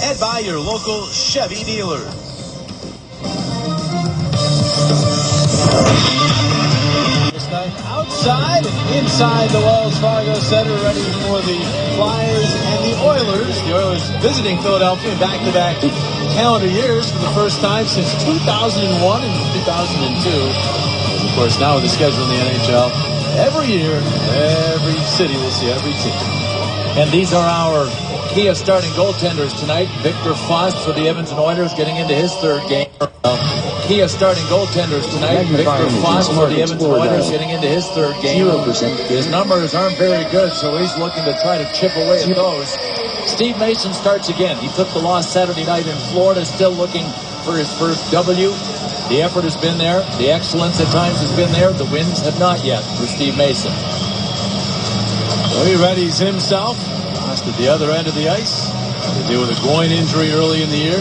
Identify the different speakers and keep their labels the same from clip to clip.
Speaker 1: and by your local Chevy dealer. This night outside and inside the Wells Fargo Center, ready for the Flyers and the Oilers. The Oilers visiting Philadelphia in back-to-back calendar years for the first time since 2001 and 2002. And of course, now with the schedule in the NHL, every year, every city will see every team.
Speaker 2: And these are our Kia starting goaltenders tonight. Victor Foss for the Edmonton Oilers getting into his third game. Kia starting goaltenders tonight. Victor Foss for the Edmonton Oilers getting into his third game.
Speaker 3: 0%.
Speaker 2: His numbers aren't very good, so he's looking to try to chip away at those. Steve Mason starts again. He took the loss Saturday night in Florida, still looking for his first W. The effort has been there. The excellence at times has been there. The wins have not yet for Steve Mason.
Speaker 1: Well, he readies himself. Lost at the other end of the ice. To deal with a groin injury early in the year.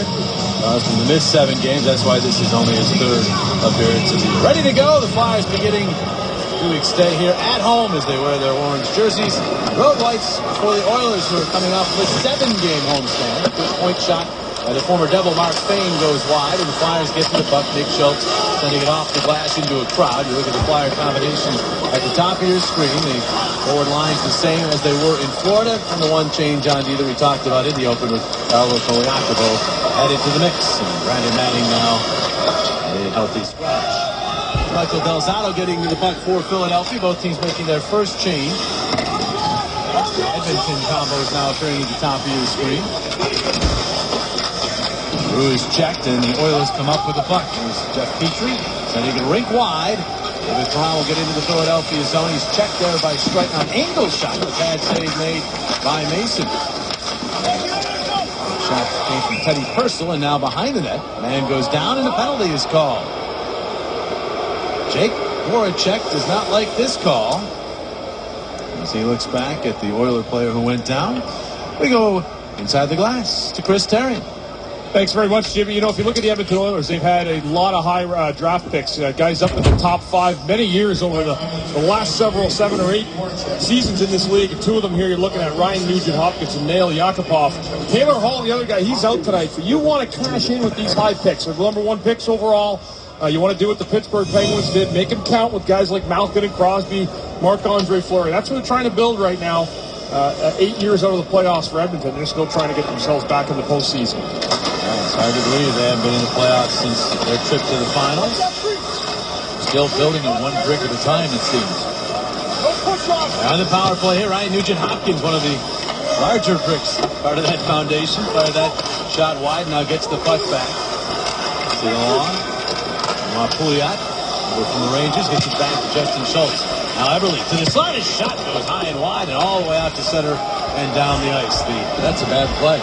Speaker 1: Caused him to miss 7 games. That's why this is only his third appearance of the year. Ready to go. The Flyers beginning 2-week stay here at home as they wear their orange jerseys. Road whites for the Oilers, who are coming off of a 7-game homestand. Good point shot by the former Devil Mark Fane goes wide, and the Flyers get to the puck. Nick Schultz sending it off the glass into a crowd. You look at the Flyer combination at the top of your screen. The forward line's the same as they were in Florida, from the one change on D that we talked about in the open with Carlo Koliakovo added to the mix. And Brandon Manning now a healthy scratch. Michael Del Zotto getting to the puck for Philadelphia. Both teams making their first change. The Edmonton combo is now appearing at the top of your screen. Drew is checked, and the Oilers come up with the puck. Here's Jeff Petrie sending it rink wide. David Perron will get into the Philadelphia zone. He's checked there by Strike on angle shot. A bad save made by Mason. Shot came from Teddy Purcell, and now behind the net. Man goes down, and a penalty is called. Jake Voracek does not like this call. As he looks back at the Oiler player who went down, we go inside the glass to Chris Terry.
Speaker 4: Thanks very much, Jimmy. You know, if you look at the Edmonton Oilers, they've had a lot of high draft picks. Guys up in the top 5 many years over the last 7 or 8 seasons in this league. And 2 of them here, you're looking at Ryan Nugent-Hopkins and Nail Yakupov. Taylor Hall, the other guy, he's out tonight. But you want to cash in with these high picks. They're the number 1 picks overall. You want to do what the Pittsburgh Penguins did. Make them count with guys like Malkin and Crosby, Marc-Andre Fleury. That's what they're trying to build right now. 8 years out of the playoffs for Edmonton. They're still trying to get themselves back in the postseason.
Speaker 1: It's hard to believe they haven't been in the playoffs since their trip to the finals. Still building it 1 brick at a time, it seems. On the power play here, Ryan Nugent-Hopkins, one of the larger bricks, part of that foundation. Fired that shot wide, now gets the puck back. See it along. Pouliot, over from the Rangers, gets it back to Justin Schultz. Now Eberle to the side, his shot goes high and wide and all the way out to center and down the ice.
Speaker 2: That's a bad play.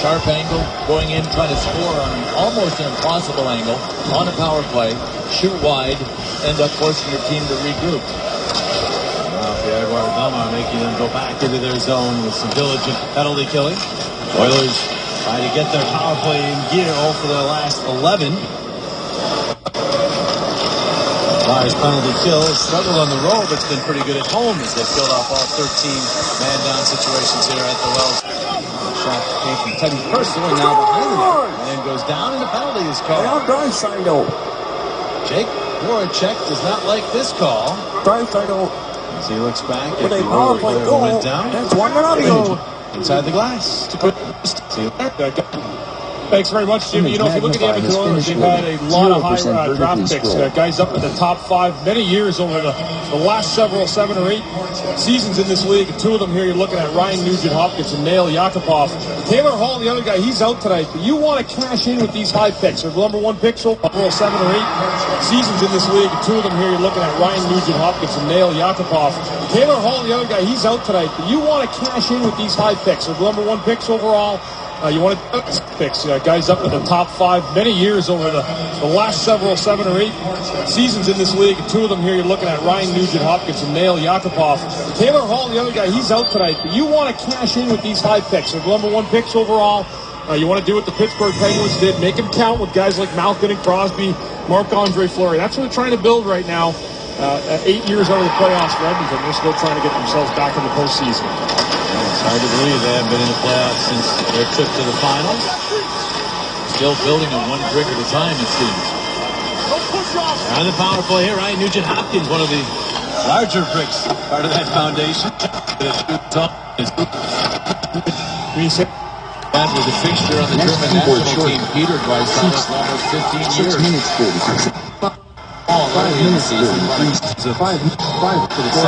Speaker 2: Sharp angle, going in, trying to score on almost an impossible angle on a power play, shoot wide, end up forcing your team to regroup.
Speaker 1: Now Pierre-Edouard Bellemare making them go back into their zone with some diligent penalty killing. Oilers try to get their power play in gear, for their last 11. Flyers penalty kill, struggled on the road, but it's been pretty good at home as they filled off all 13 man-down situations here at the Wells. Shot came from Teddy Purcell, and now behind the net. Man goes down, and a penalty is called. Jake Voracek does not like this call. As he looks back at the Oilers player who went down. Inside the glass.
Speaker 4: Thanks very much, Jimmy. You know, if you look at the Edmonton Oilers, they've had a lot of high draft picks. Guys up in the top 5 many years over the last 7 or 8 seasons in this league. And 2 of them here, you're looking at Ryan Nugent-Hopkins and Nail Yakupov. Taylor Hall, the other guy, he's out tonight. But you want to cash in with these high picks. They're the number 1 picks over 7 or 8 seasons in this league. And 2 of them here, you're looking at Ryan Nugent-Hopkins and Nail Yakupov. Taylor Hall, the other guy, he's out tonight. But you want to cash in with these high picks. They're the number 1 picks overall. You want to picks guys up in the top 5 many years over the last 7 or 8 seasons in this league. And 2 of them here, you're looking at Ryan Nugent-Hopkins and Nail Yakupov. Taylor Hall, the other guy, he's out tonight. But you want to cash in with these high picks. They're the number 1 picks overall. You want to do what the Pittsburgh Penguins did. Make them count with guys like Malkin and Crosby, Marc-Andre Fleury. That's what they're trying to build right now. 8 years out of the playoffs for Edmonton. They're still trying to get themselves back in the postseason.
Speaker 1: It's hard to believe they haven't been in the playoffs since their trip to the finals. Still building them one brick at a time, it seems. On the power play here, Ryan Nugent-Hopkins, one of the larger bricks, part of that foundation. That was a fixture on the German national team. Peter Draisaitl for almost 15 years.
Speaker 3: 6 minutes 30. 5 minutes 30. 4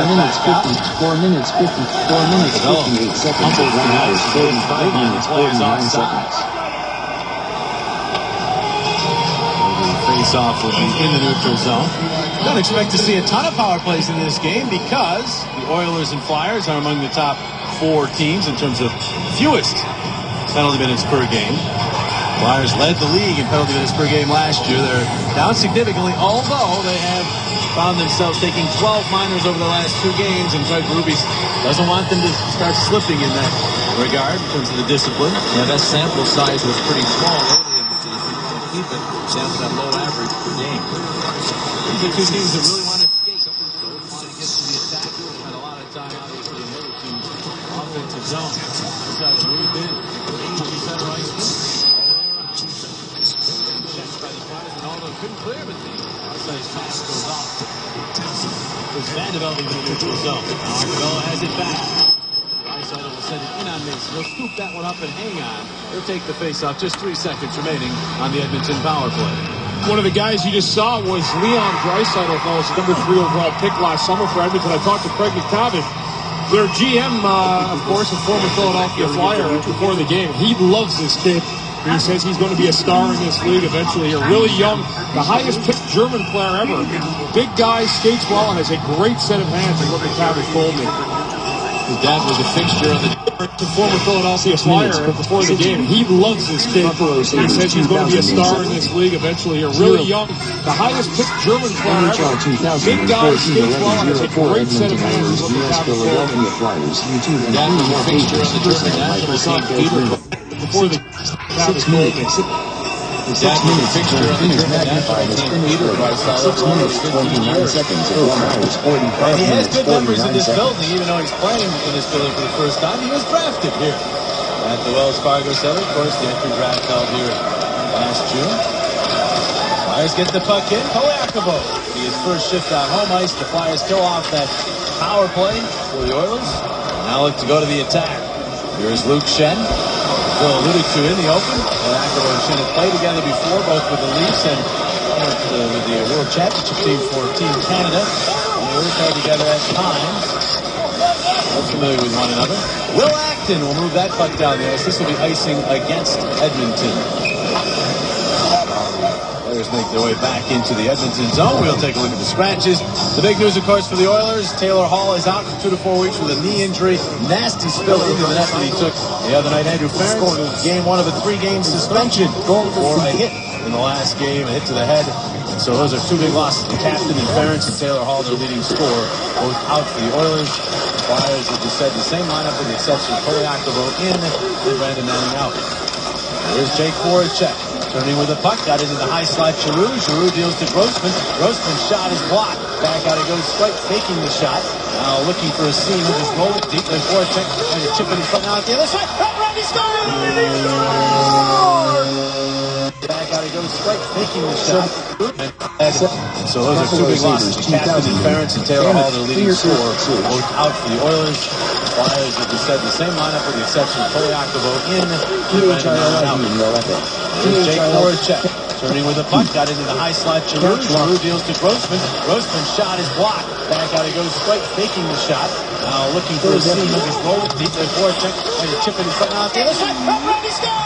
Speaker 3: minutes 50. 4 minutes 50. 4 minutes 58 seconds. 1 hour 35 minutes 49 seconds.
Speaker 1: Face-off will be in the neutral zone. Don't expect to see a ton of power plays in this game because the Oilers and Flyers are among the top 4 teams in terms of fewest penalty minutes per game. Flyers led the league in penalty minutes per game last year. They're down significantly, although they have found themselves taking 12 minors over the last 2 games, and Craig Berube doesn't want them to start slipping in that regard in terms of the discipline.
Speaker 2: Yeah, that sample size was pretty small early in the season. Keep it down to that low average per game.
Speaker 1: These are 2 teams that really want to skate. Don't want to get to the attack. Had a lot of time, obviously, in the other team's offensive zone. Decided to move in. Center ice. Checked by the Flyers, and although couldn't clear, but the outside pass goes off. It was Vanderbilt in the neutral zone. Now Arcabella has it back. Draisaitl will send it in on Mason. He'll scoop that one up and hang on. He'll take the face-off. Just 3 seconds remaining on the Edmonton power play.
Speaker 4: One of the guys you just saw was Leon Draisaitl, fellas, number 3 overall pick last summer for Edmonton. I talked to Craig McTavish, their GM, of course, a former Philadelphia Flyer before the game. He loves this kid. He says he's going to be a star in this league eventually. A really young, the highest picked German player ever. Big guy, skates well, and has a great set of hands, is what McTavish told me.
Speaker 1: His dad was a fixture on the
Speaker 4: former Philadelphia Flyer before the game. He loves this kid. He says he's going to be a star in this league eventually. A really young, the highest picked German player ever. Big guy, skates well, and has a great set of hands, is what McTavish told me.
Speaker 1: His dad was a fixture on the German national team.
Speaker 4: Before the
Speaker 3: 6 minutes. 6 minutes. Finish magnified as finished with 6 minutes 29 seconds at 1 hour 45
Speaker 1: and he has
Speaker 3: minutes
Speaker 1: good numbers in this
Speaker 3: 49
Speaker 1: building, even though he's playing in this building for the first time. He was drafted here at the Wells Fargo Center. Of course, the entry draft held here last June. Flyers get the puck in. Koyakovo, his first shift on home ice. The Flyers kill off that power play for the Oilers. Now look to go to the attack. Here's Luke Schenn. Phil alluded to in the open. Koyakovo and Schenn have played together before, both with the Leafs and with the World Championship team for Team Canada. They were played together at times. Both familiar with one another. Will Acton will move that puck down the ice. This will be icing against Edmonton. Players make their way back into the Edmonton zone. We'll take a look at the scratches. The big news, of course, for the Oilers, Taylor Hall is out for 2 to 4 weeks with a knee injury. Nasty spill into the net that he took the other night. Andrew Ferentz, game 1 of a 3-game suspension for a hit in the last game, a hit to the head. So those are 2 big losses. The captain and Ferentz and Taylor Hall, their leading scorer, both out for the Oilers. The Flyers, as you said, the same lineup with the exception of Koyakovo in and Brandon Manning out. Here's Jake Voracek. Turning with the puck, got into the high slot. Giroux deals to Grossman. Grossman's shot is blocked. Back out it goes, Strike faking the shot. Now looking for a seam. He'll just roll it deep. There's Voracek trying to chip in his foot now at the other side. He scores! Back out it goes, Strike faking the shot. So those are 2 big losses. The captain and Ferentz and Taylor Hall, their leading scorer, both out for the Oilers. Flyers, as you said, the same lineup with the exception of Koyakovo in and out. Here's Jake Voracek. Turning with the puck, got into the high slot. Giroux deals to Grossman. Grossman's shot is blocked. Back out it goes, Strike faking the shot. Now looking for a seam. He'll just roll it deep. There's Voracek trying to chip in his foot now at the other side. He scores!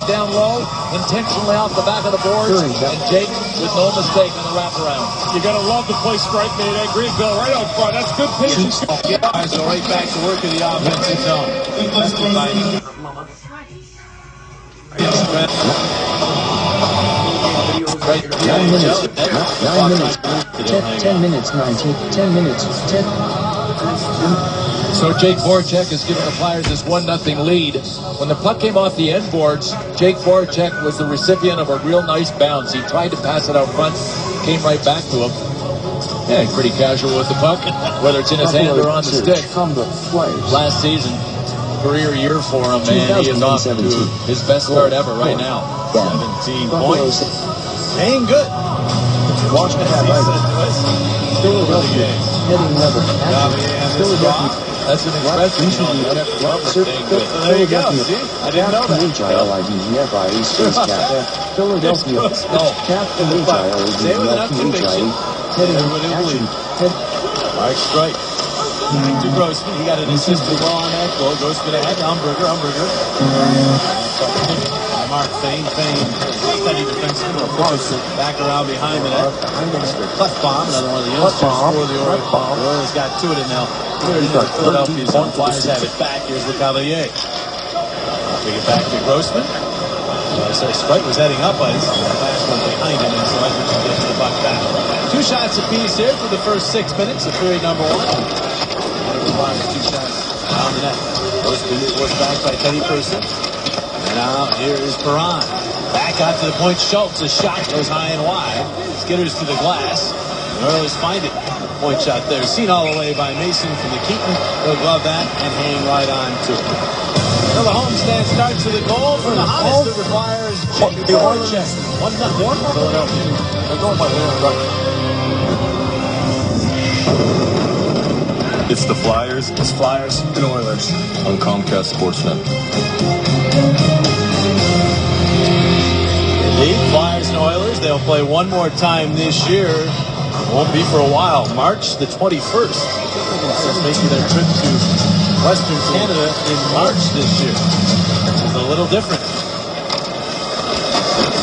Speaker 2: Down low, intentionally off the back of the boards, and Jake with no mistake on the wraparound.
Speaker 4: You gotta love the play Strike made at Greenville right out front. That's good patience.
Speaker 1: Guys are right back to work in the offensive zone.
Speaker 3: 9 minutes. 9 minutes. 10 minutes. 19. 10 minutes. 10.
Speaker 2: So Jake Voracek has given the Flyers this 1-0 lead. When the puck came off the end boards, Jake Voracek was the recipient of a real nice bounce. He tried to pass it out front, came right back to him. Yeah, pretty casual with the puck, whether it's in his hand or on the stick. Last season, career year for him, man. He is off to his best start ever right now.
Speaker 1: 17 points. Paying good.
Speaker 3: Watch the Philadelphia heading level. Philadelphia.
Speaker 2: That's an expression, you have to love it.
Speaker 1: There you go. See? I didn't know that.
Speaker 3: H-I-L-I-D-G-F-I-A space cap. Philadelphia. Cap H-I-L-I-D-G-F-I-A heading action.
Speaker 1: Mike Strike. Back to Grossman. He got an assist as well on that goal. Grossman ahead to Umberger. Mark Fane. Steady defenseman. Back around behind the net. Clefbaum, another one of the youngsters for the Orioles. The Orioles got to it now. Philadelphia's zone. Flyers have it back. Here's LeCavalier. Take it back to Grossman. Strike was heading up ice. The last one behind him, and so Edmonton gets the puck back. 2 shots apiece here for the first 6 minutes of period number 1. And it requires 2 shots down the net. Grossman forced back by Teddy Person. And now here is Perron. Back out to the point. Schultz. A shot goes high and wide. Skitters to the glass. The Oilers find it. Point shot there. Seen all the way by Mason from the Keaton. He'll glove that and hang right on to it. So the homestand starts with a goal for the hottest of the Flyers. The Oilers. 1-0 Philadelphia. They're going by way of rugby.
Speaker 5: It's the Flyers.
Speaker 1: It's Flyers and Oilers
Speaker 5: on Comcast Sportsnet.
Speaker 1: Indeed, Flyers and Oilers. They'll play one more time this year. Won't be for a while. March the 21st. Flyers making their trip to Western Canada in March this year, which is a little different.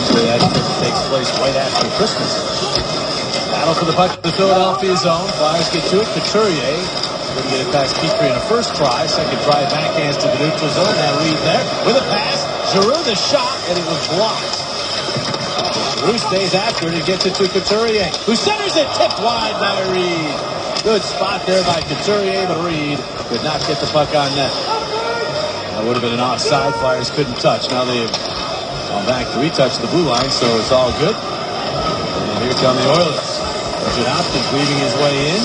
Speaker 1: Usually that trip takes place right after Christmas. Battle for the puck to the Philadelphia zone. Flyers get to it. Couturier couldn't get it past Petrie in a first try. Second try, backhands to the neutral zone. Now Reed there with a pass. Giroux the shot, and it was blocked. Giroux stays after it and gets it to Couturier, who centers it, tipped wide by Reed. Good spot there by Couturier, but Reed could not get the puck on net. That would have been an offside. Flyers couldn't touch. Now they've gone back to retouch the blue line, so it's all good. And here come the Oilers. Richard Hopkins weaving his way in.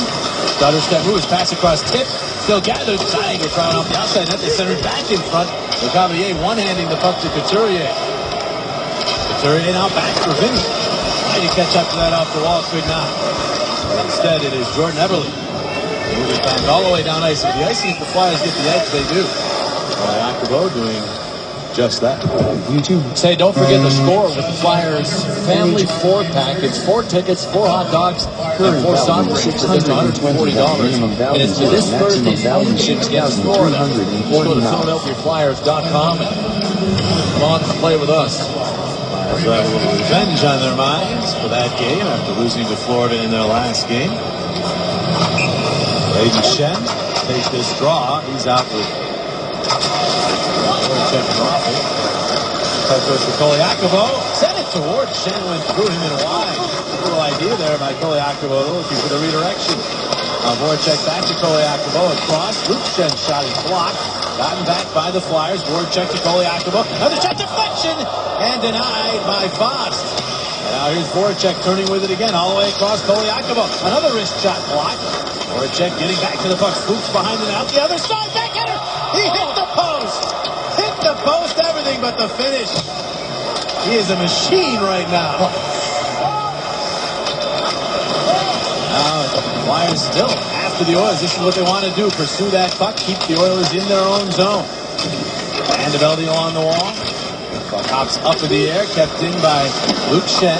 Speaker 1: Stutter step move, his pass across tip. Still gathered. Tiger trying off the outside net. They centered back in front. LeCavalier one-handing the puck to Couturier. Couturier now back for Vinny. Trying to catch up to that off the wall. Could not. But instead, it is Jordan Eberle. Moving back all the way down ice. With the icing, if the Flyers get the edge, they do. Jacobo doing just that.
Speaker 3: YouTube.
Speaker 2: Say, don't forget the score with the Flyers Family 4-pack. It's 4 tickets, 4 hot dogs, and 4 soft drinks for just $140. And it's to this Thursday's game against Florida. Go to PhiladelphiaFlyers.com and come on and play with us.
Speaker 1: Flyers have a little revenge on their minds for that game after losing to Florida in their last game. Aiden Shen takes this draw. He's out with Voracek and Raffle. Puck goes to Koliakovo. Sent it towards Shen, went through him and wide. A little idea there by Koliakovo looking for the redirection. Voracek back to Koliakovo across. Luke Shen shot is blocked. Gotten back by the Flyers. Voracek to Koliakovo. Another shot deflection and denied by Fost. Now here's Voracek turning with it again all the way across Koliakovo. Another wrist shot blocked. Voracek getting back to the puck. Scoops behind it out the other side. Backhander. He hit the post. Hit the post. Everything but the finish. He is a machine right now. Now the Flyers still after the Oilers. This is what they want to do. Pursue that puck. Keep the Oilers in their own zone. Vandervelde on the wall. Puck hops up in the air. Kept in by Luke Shen.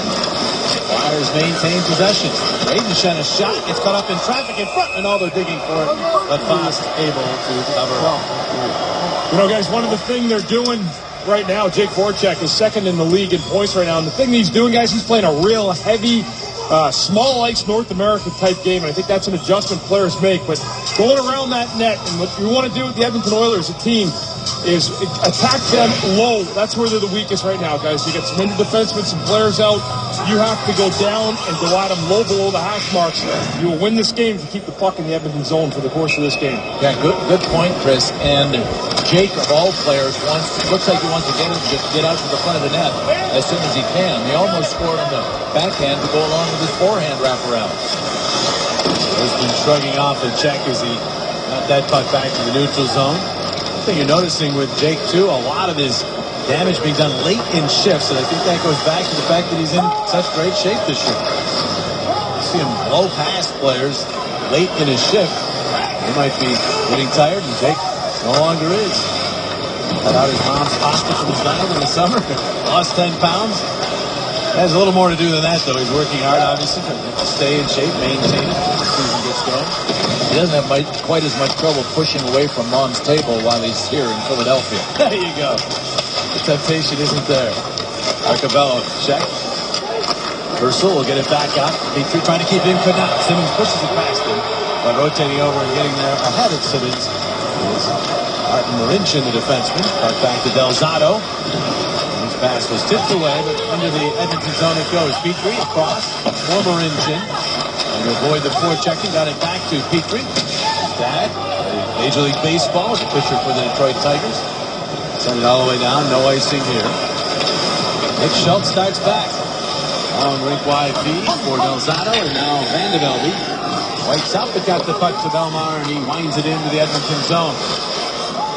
Speaker 1: Flyers maintain possession. Aiden Shen a shot. Gets caught up in traffic in front, and all they're digging for it. But Fost able to cover up.
Speaker 4: You know, guys, one of the things they're doing right now, Jake Voracek is second in the league in points right now. And the thing he's doing, guys, he's playing a real heavy, small ice North America type game. And I think that's an adjustment players make. But going around that net, and what you want to do with the Edmonton Oilers, a team, is attack them low. That's where they're the weakest right now, guys. You get some injured defensemen, some players out. You have to go down and go at them low below the hash marks. You will win this game to keep the puck in the Edmonton zone for the course of this game.
Speaker 2: Yeah, good point, Chris. And Jake, of all players, looks like he wants to get out to the front of the net as soon as he can. He almost scored on the backhand to go along with his forehand wraparound.
Speaker 1: He's been shrugging off a check as he got that puck back to the neutral zone. I think you're noticing with Jake, too, a lot of his damage being done late in shifts, and I think that goes back to the fact that he's in such great shape this year. You see him blow past players late in his shift. He might be getting tired, and Jake no longer is. Cut out his mom's pasta from his diet in the summer. Lost 10 pounds. Has a little more to do than that, though. He's working hard, obviously, to stay in shape, maintain it as the season gets going.
Speaker 2: He doesn't have quite as much trouble pushing away from mom's table while he's here in Philadelphia.
Speaker 1: There you go. The temptation isn't there. Arcabello check. Purcell will get it back out. Petrie trying to keep it in, could not. Simmons pushes it past him. But rotating over and getting there ahead of Simmons is Martin Marincin, the defenseman. Puck back to Delzato. His pass was tipped away, but into the Edmonton zone it goes. Petrie across for Marincin. And to avoid the forechecking, got it back to Petrie. His dad, Major League Baseball, is a pitcher for the Detroit Tigers. Send it all the way down, no icing here. Nick Schultz starts back. Long rink-wide feed for Delzato, and now Vandevelde wipes up, but got the puck to Belmar, and he winds it into the Edmonton zone.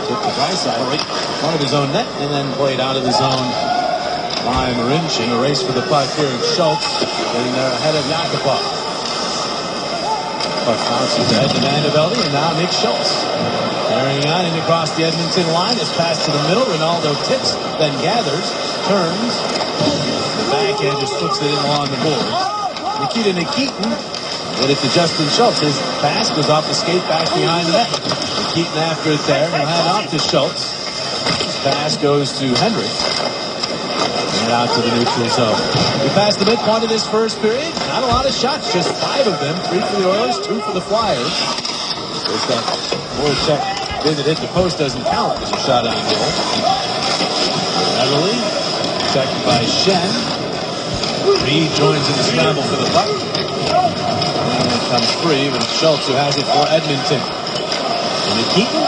Speaker 1: Took the right side, right in front of his own net, and then played out of the zone by Marincin. A race for the puck here, and Schultz getting there ahead of Yakupov. Puck bounces ahead to Vandevelde, and now Nick Schultz. Carrying on and across the Edmonton line. It's passed to the middle. Ronaldo tips, then gathers, turns. The backhand just flips it in along the boards. Nikita Nikitin did it to Justin Schultz. His pass goes off the skate back behind the net. Nikitin after it there. He'll hand off to Schultz. His pass goes to Hendricks. And out to the neutral zone. We passed the midpoint of this first period. Not a lot of shots, just 5 of them. 3 for the Oilers, 2 for the Flyers. There's that forecheck bid that hit the post doesn't count as a shot on goal. Everly, checked by Shen. Reed joins in the scramble for the puck. And it comes free with Schultz, who has it for Edmonton. And Nikitin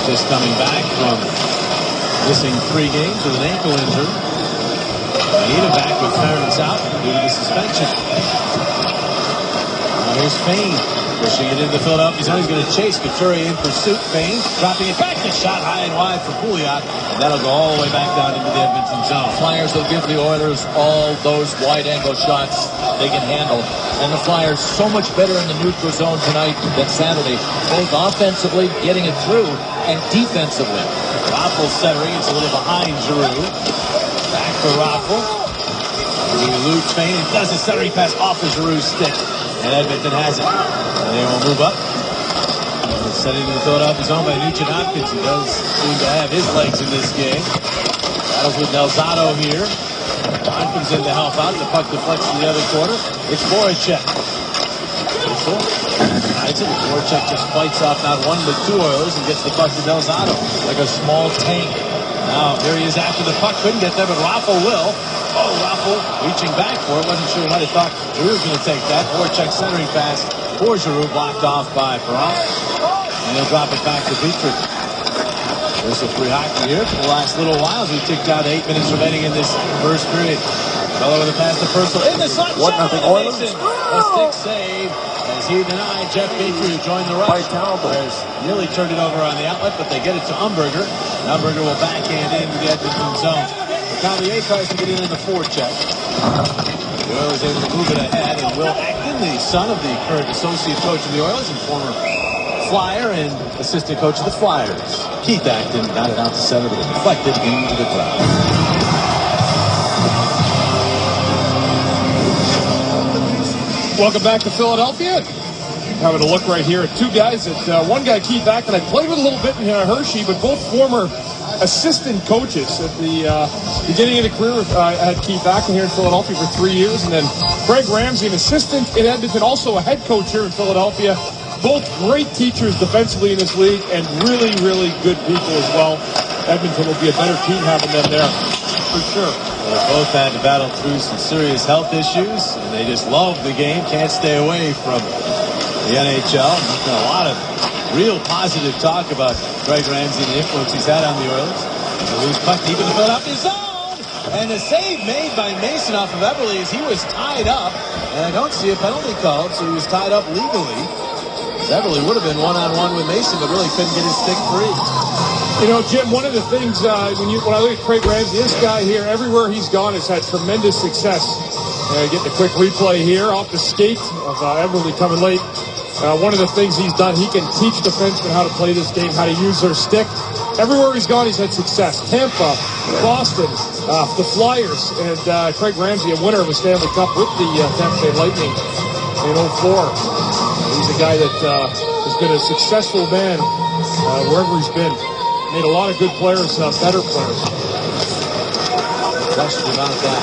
Speaker 1: just coming back from missing 3 games with an ankle injury. Anita back with Ferentz out due to the suspension. Now here's Fane. Pushing it into Philadelphia zone. He's going to chase Couturier in pursuit. Fane dropping it back. The shot high and wide for Pouliot. And that'll go all the way back down into the Edmonton zone.
Speaker 2: Flyers will give the Oilers all those wide-angle shots they can handle. And the Flyers so much better in the neutral zone tonight than Saturday. Both offensively, getting it through, and defensively.
Speaker 1: Raffle centering. It's a little behind Giroux. Back for Raffle. Luke Fane does the centering pass off of Giroux's stick. And Edmonton has it. And they will move up. It's set into the Philadelphia zone by Nugent Hopkins, who does seem to have his legs in this game. Battles with Delzato here. Don comes in to help out. The puck deflects to the other corner. It's Voracek. Voracek just fights off not 1 but 2 Oilers and gets the puck to Delzato.
Speaker 2: Like a small tank.
Speaker 1: Now, here he is after the puck. Couldn't get there, but Raffle will. Oh, Raffle reaching back for it. Wasn't sure he might have thought Giroux was going to take that. Voracek centering pass for Giroux, blocked off by Perron. And he'll drop it back to Petrie. There's a free hockey here for the last little while as we ticked out 8 minutes remaining in this first period. Fellow with a pass to Purcell in the slot.
Speaker 2: 1-0 Oilers.
Speaker 1: A stick save as he denied Jeff Petrie, who joined the rush. Nearly turned it over on the outlet, but they get it to Umberger. Umberger will backhand into the Edmonton zone. Cavalier tries to get in the forecheck. The Oilers able to move it ahead, and Will Acton, the son of the current associate coach of the Oilers and former Flyer and assistant coach of the Flyers, Keith Acton, got it out to center, but it deflected into the crowd.
Speaker 4: Welcome back to Philadelphia. Having a look right here at 2 guys. One guy, Keith Acton, I played with a little bit in Hershey, but both former assistant coaches. At the beginning of the career, I had Keith Acton here in Philadelphia for 3 years, and then Craig Ramsey, an assistant in Edmonton, also a head coach here in Philadelphia. Both great teachers defensively in this league, and really, really good people as well. Edmonton will be a better team having them there, for sure.
Speaker 1: They both had to battle through some serious health issues, and they just love the game. Can't stay away from the NHL. There's been a lot of real positive talk about Craig Ramsey and the influence he's had on the Oilers. The loose puck deep in the Philadelphia zone. And the save made by Mason off of Eberle as he was tied up. And I don't see a penalty called, so he was tied up legally. Eberle would have been one-on-one with Mason, but really couldn't get his stick free.
Speaker 4: You know, Jim, one of the things when I look at Craig Ramsey, this guy here, everywhere he's gone, has had tremendous success. Getting a quick replay here off the skate of Eberle coming late. One of the things he's done, he can teach defensemen how to play this game, how to use their stick. Everywhere he's gone, he's had success. Tampa, Boston, the Flyers, and Craig Ramsey, a winner of a Stanley Cup with the Tampa Bay Lightning in 2004. He's a guy that has been a successful man wherever he's been. Made a lot of good players better players.
Speaker 1: Question about that.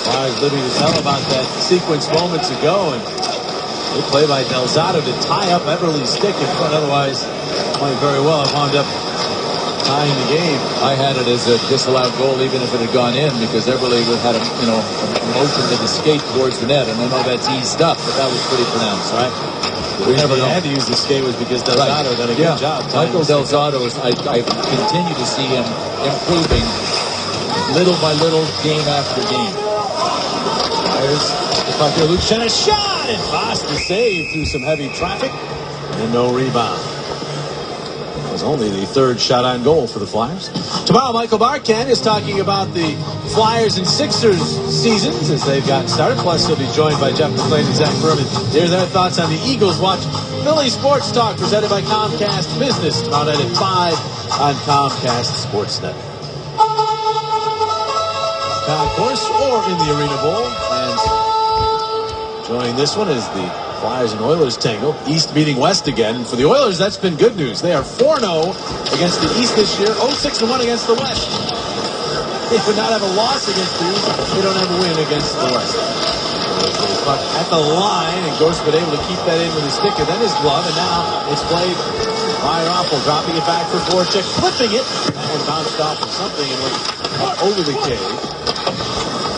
Speaker 1: Flyers living to tell about that sequence moments ago, and good play by Delzato to tie up Eberle's stick in front. Otherwise, playing very well. It wound up tying the game.
Speaker 2: I had it as a disallowed goal, even if it had gone in, because Eberle had a motion to the skate towards the net, and I know that's eased up, but that was pretty pronounced, right?
Speaker 1: We never had to use the skate was because Delzato done a good job.
Speaker 2: Michael Delzato, I continue to see him improving little by little, game after game.
Speaker 1: There's the puck here. Luke Schenn, a shot, and Foster saved through some heavy traffic, and no rebound. It was only the third shot on goal for the Flyers. Tomorrow, Michael Barkan is talking about the Flyers and Sixers seasons as they've gotten started. Plus, he'll be joined by Jeff McClain and Zach Berman. Here's their thoughts on the Eagles. Watch Philly Sports Talk presented by Comcast Business tomorrow night at 5 on Comcast Sportsnet. Concourse or in the Arena Bowl. And joining this one is the Flyers and Oilers tangle. East beating West again. For the Oilers, that's been good news. They are 4-0 against the East this year, 0-6-1 against the West. They would not have a loss against the East. They don't have a win against the West. Puck at the line, and Ghost been able to keep that in with his stick and then his glove, and now it's played by Raffle, dropping it back for Voracek, flipping it, and bounced off of something and went over the cage.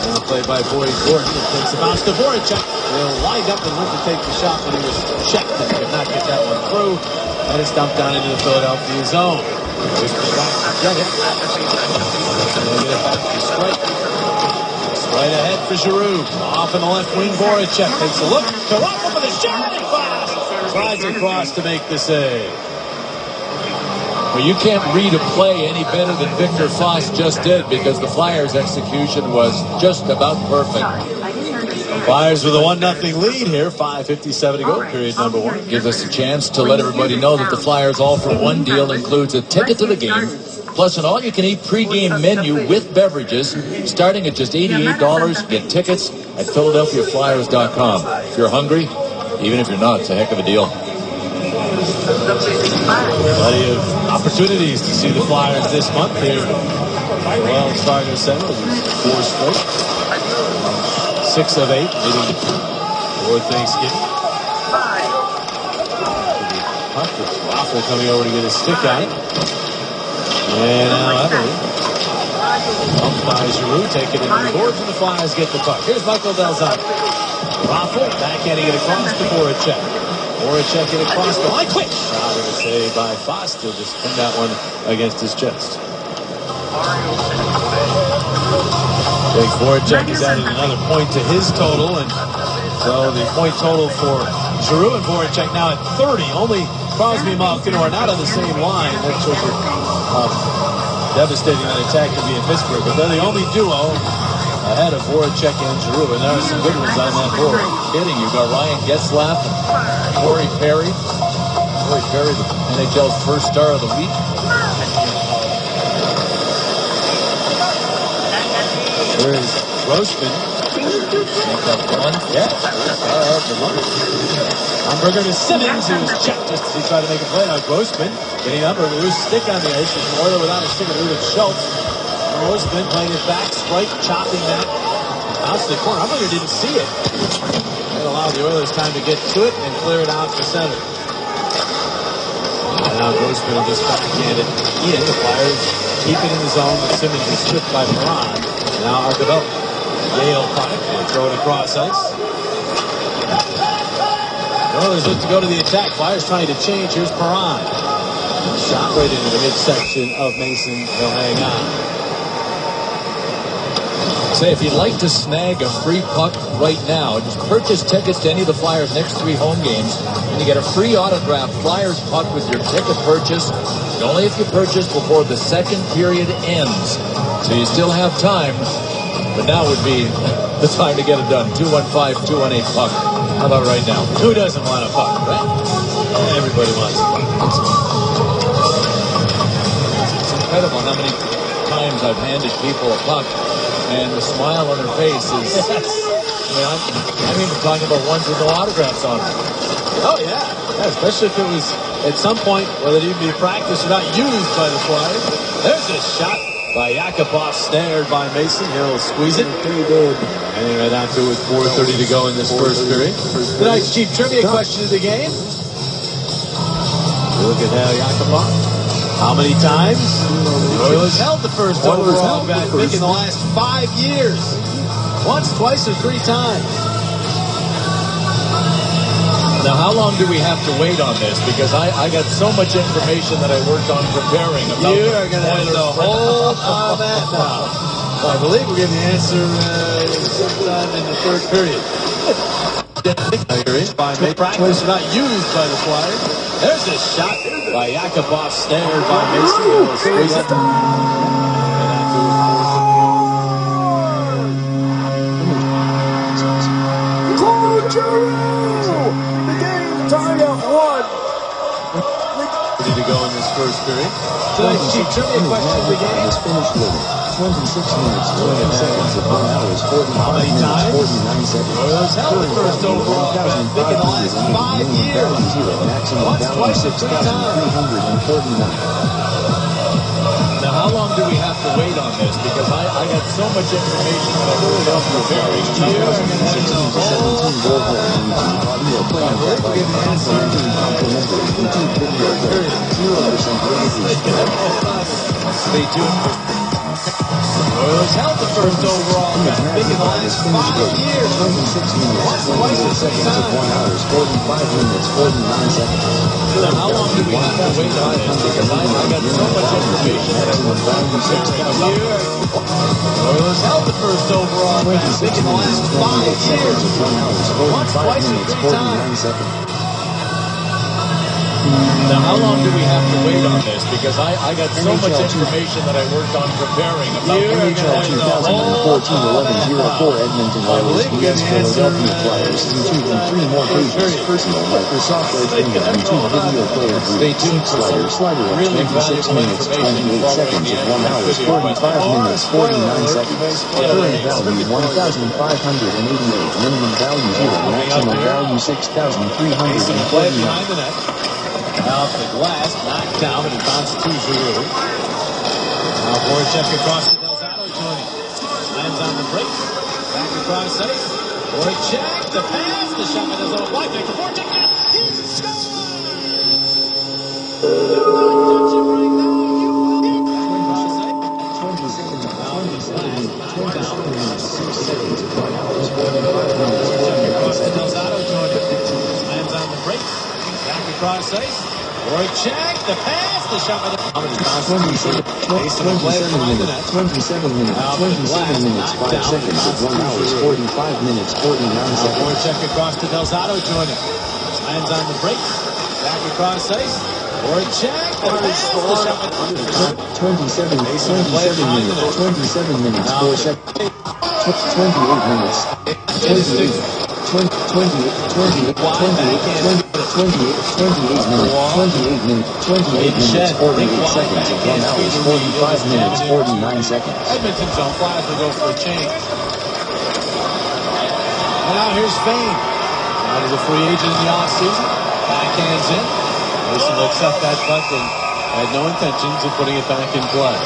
Speaker 1: Now played by Boyd Gordon. It takes a bounce to Voracek. They'll lined up and went to take the shot, but he was checked and could not get that one through. And it's dumped down into the Philadelphia zone. Goes back to Jugget. They'll get it back to Strike. Right ahead for Giroux. Off in the left wing, Voracek takes a look. Karafa for the shot and fires. Slides across to make the save.
Speaker 2: Well, you can't read a play any better than Victor Foss just did, because the Flyers' execution was just about perfect.
Speaker 1: Flyers with a 1-0 lead here. 5:57 to go, period number one.
Speaker 2: Gives us a chance to let everybody know that the Flyers all-for-one deal includes a ticket to the game, plus an all-you-can-eat pregame menu with beverages, starting at just $88. Get tickets at PhiladelphiaFlyers.com. If you're hungry, even if you're not, it's a heck of a deal.
Speaker 1: Plenty of opportunities to see the Flyers this month here. Wells Fargo Center, 4 straight. 6 of 8 leading for Thanksgiving. Raffle coming over to get his stick on it. And now Eberle. Bumped by Giroux, take it into the boards, and the Flyers get the puck. Here's Michael Delzato. Raffle backhanding it across to Voracek. Voracek it across the line. Quick shot and a save by Foster. Just pinned that one against his chest. Jake Voracek has added another point to his total, and so the point total for Giroux and Voracek now at 30. Only Crosby and Malkin are not on the same line. That shows you devastating that attack can be in Pittsburgh, but they're the only duo ahead of Voracek and Giroux, and there are some good ones on that board.
Speaker 2: Kidding, you've got Ryan Getzlaf and Corey Perry. Corey Perry, the NHL's first star of the week.
Speaker 1: There is Grossman. Yeah. Hamburger to Simmons, who was checked just as he tried to make a play. Now Grossman getting up, a loose stick on the ice. It's an Oiler without a stick, and Ulrich Schultz. Grossman playing it back, Sprite chopping that out to the corner. Hamburger didn't see it. That allowed the Oilers time to get to it and clear it out to center. And now Grossman just backhanded in. The Flyers keep it in the zone, but Simmons is stripped by Perron. Now Archibald. Yale product. Throw it across ice. The Oilers look to go to the attack. Flyers trying to change. Here's Perron. Shot right into the midsection of Mason. He'll hang on.
Speaker 2: Say, if you'd like to snag a free puck right now, just purchase tickets to any of the Flyers' next 3 home games, and you get a free autographed Flyers puck with your ticket purchase, and only if you purchase before the second period ends. So you still have time, but now would be the time to get it done. 215-218-PUCK. How about right now? Who doesn't want a puck, right? Everybody wants a puck. It's incredible how many times I've handed people a puck, and the smile on their face is, I'm even talking about ones with no autographs on them.
Speaker 1: Oh, yeah, especially if it was at some point, whether it even be practiced or not, used by the Flyers. There's a shot by Yakupov, snared by Mason. He'll squeeze it. And right after with 4:30 to go in this first period. Tonight's Chief Trivia question of the game. We look at Yakupov. How many times the Oilers held the first overall draft pick in the last 5 years? Once, twice, or 3 times?
Speaker 2: Now, how long do we have to wait on this? Because I got so much information that I worked on preparing about.
Speaker 1: You are going to have to hold on that now. Well, I believe we're getting the answer sometime in the third period. By practice, not used by the Flyers. There's a shot by Yakupov, snared by Mason. He'll squeeze it.
Speaker 2: Tied at 1.
Speaker 1: Ready to go in this first period. Tonight's Chief Trivia question of the game.
Speaker 3: Is finished living. 26 minutes, 20 seconds of 1 hours, 45 minutes, 49 seconds.
Speaker 1: Oilers held the first overall draft pick in the last 5 years.
Speaker 3: Maximum
Speaker 1: Once,
Speaker 3: value
Speaker 1: twice, or 3 times.
Speaker 3: 6,339.
Speaker 2: Now, how long do we have to wait on this? Because I got so much information that I worked on preparing.
Speaker 1: You are going to have to hold on.
Speaker 3: Audio play back by complimentary YouTube video player. 0% reviews.
Speaker 2: Stay tuned for
Speaker 1: Oilers held the first overall draft pick in the last 5 years.
Speaker 3: 26 minutes,
Speaker 1: Once, twice, or 3
Speaker 3: seconds of 1
Speaker 1: times.
Speaker 3: hours, 45 minutes, 49 seconds.
Speaker 2: Now, how long do we have to wait on this? Because I got so much information that I worked on preparing.
Speaker 1: Oilers held the first overall draft pick in the last 5 years. Once, twice, or 3 times.
Speaker 2: Now, how long do we have to wait on this? Because I got so much information that I worked on preparing about
Speaker 3: NHL 2014-11-04 Edmonton Oilers vs Philedelphia Flyers. YouTube and 3 more pages. Personal Microsoft Edge Window YouTube video player.
Speaker 2: Stay tuned for
Speaker 3: Slider at
Speaker 2: really
Speaker 3: 26
Speaker 2: valuable
Speaker 3: minutes, 28 seconds of 1 hour, 45 minutes, 49 seconds. Current value 1,588. Minimum value 0. Maximum value 6,349.
Speaker 1: Off the glass, knocked down, but it bounced to Giroux. Now Voracek across to Delzato joining. Lands on the break. Back across ice. Voracek, the pass, the shot by Delzato. Wide back to Voracek. He scores! You don't touch it right now. You will get across ice.
Speaker 3: 27 minutes, 6 seconds of 1 hour, 45 minutes,
Speaker 1: Across
Speaker 3: 49
Speaker 1: to
Speaker 3: seconds.
Speaker 1: Delzato joining. Lands on the break. Back across ice. Voracek, the pass, the shot by the...
Speaker 3: 27 minutes, 27 minutes, 5 seconds of 1 hour, 45 minutes, 49 seconds.
Speaker 1: Voracek across to Delzato joining. Lands on the break. Back across ice. Voracek, the pass, the shot by the...
Speaker 3: 27 minutes, 4 seconds. 28 minutes. 28 minutes, 48 seconds of 1 hour, 45 minutes, 49 seconds.
Speaker 1: Edmonton's on fire to go for a change. And now here's Fane. Out of the free agent in the offseason. Backhands in. Mason looks up that puck and had no intentions of putting it back in play.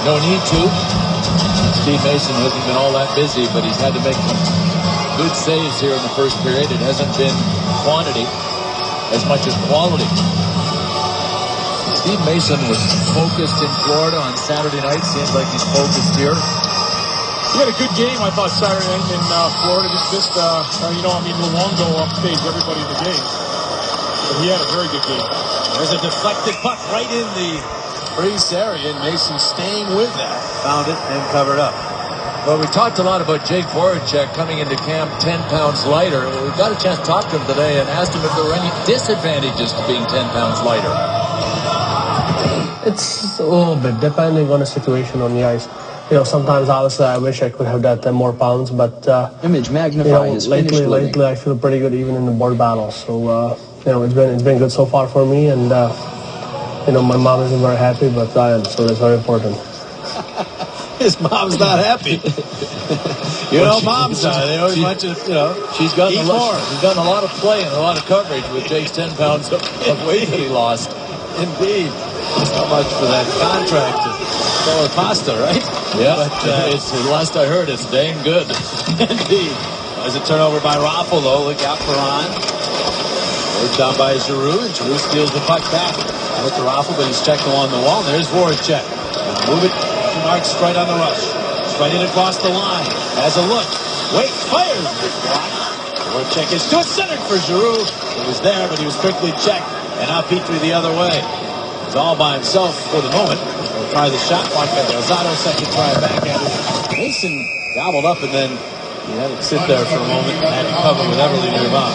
Speaker 2: No need to. Steve Mason hasn't been all that busy, but he's had to make good saves here in the first period. It hasn't been quantity as much as quality. Steve Mason was focused in Florida on Saturday night. Seems like he's focused here.
Speaker 4: He had a good game, I thought, Saturday night in Florida. Just missed, Luongo upstage everybody in the game. But he had a very good game.
Speaker 1: There's a deflected puck right in the crease area, and Mason staying with that. Found it and covered up.
Speaker 2: Well, we talked a lot about Jake Voracek coming into camp 10 pounds lighter. We got a chance to talk to him today and asked him if there were any disadvantages to being 10 pounds lighter.
Speaker 6: It's a little bit depending on the situation on the ice. You know, sometimes obviously I wish I could have that 10 more pounds, but
Speaker 3: Image magnify his
Speaker 6: lately I feel pretty good even in the board battles. So it's been good so far for me, and my mom isn't very happy, but I am, so that's very important.
Speaker 1: His mom's not happy. Moms are. They always want to,
Speaker 2: she's gotten a lot of play and a lot of coverage with Jake's 10 pounds of weight that he lost.
Speaker 1: Indeed. So much for that contract to Color Pasta, right?
Speaker 2: Yeah, but last I heard, it's dang good.
Speaker 1: Indeed. There's a turnover by Raffalo. Look out for Ron. Goes down by Giroux, and Giroux steals the puck back. With the Raffle, but he's checked along the wall. And there's Voracek. Move it. Mark straight on the rush. Straight in across the line. Has a look. Wait, fires. Voracek is to it, centered for Giroux. He was there, but he was quickly checked. And now Petrie the other way. He's all by himself for the moment. He'll try the shot. Blocked by Delzato. Second try back at it. Mason gobbled up, and then he had it sit there for a moment and had to cover with Everly nearby.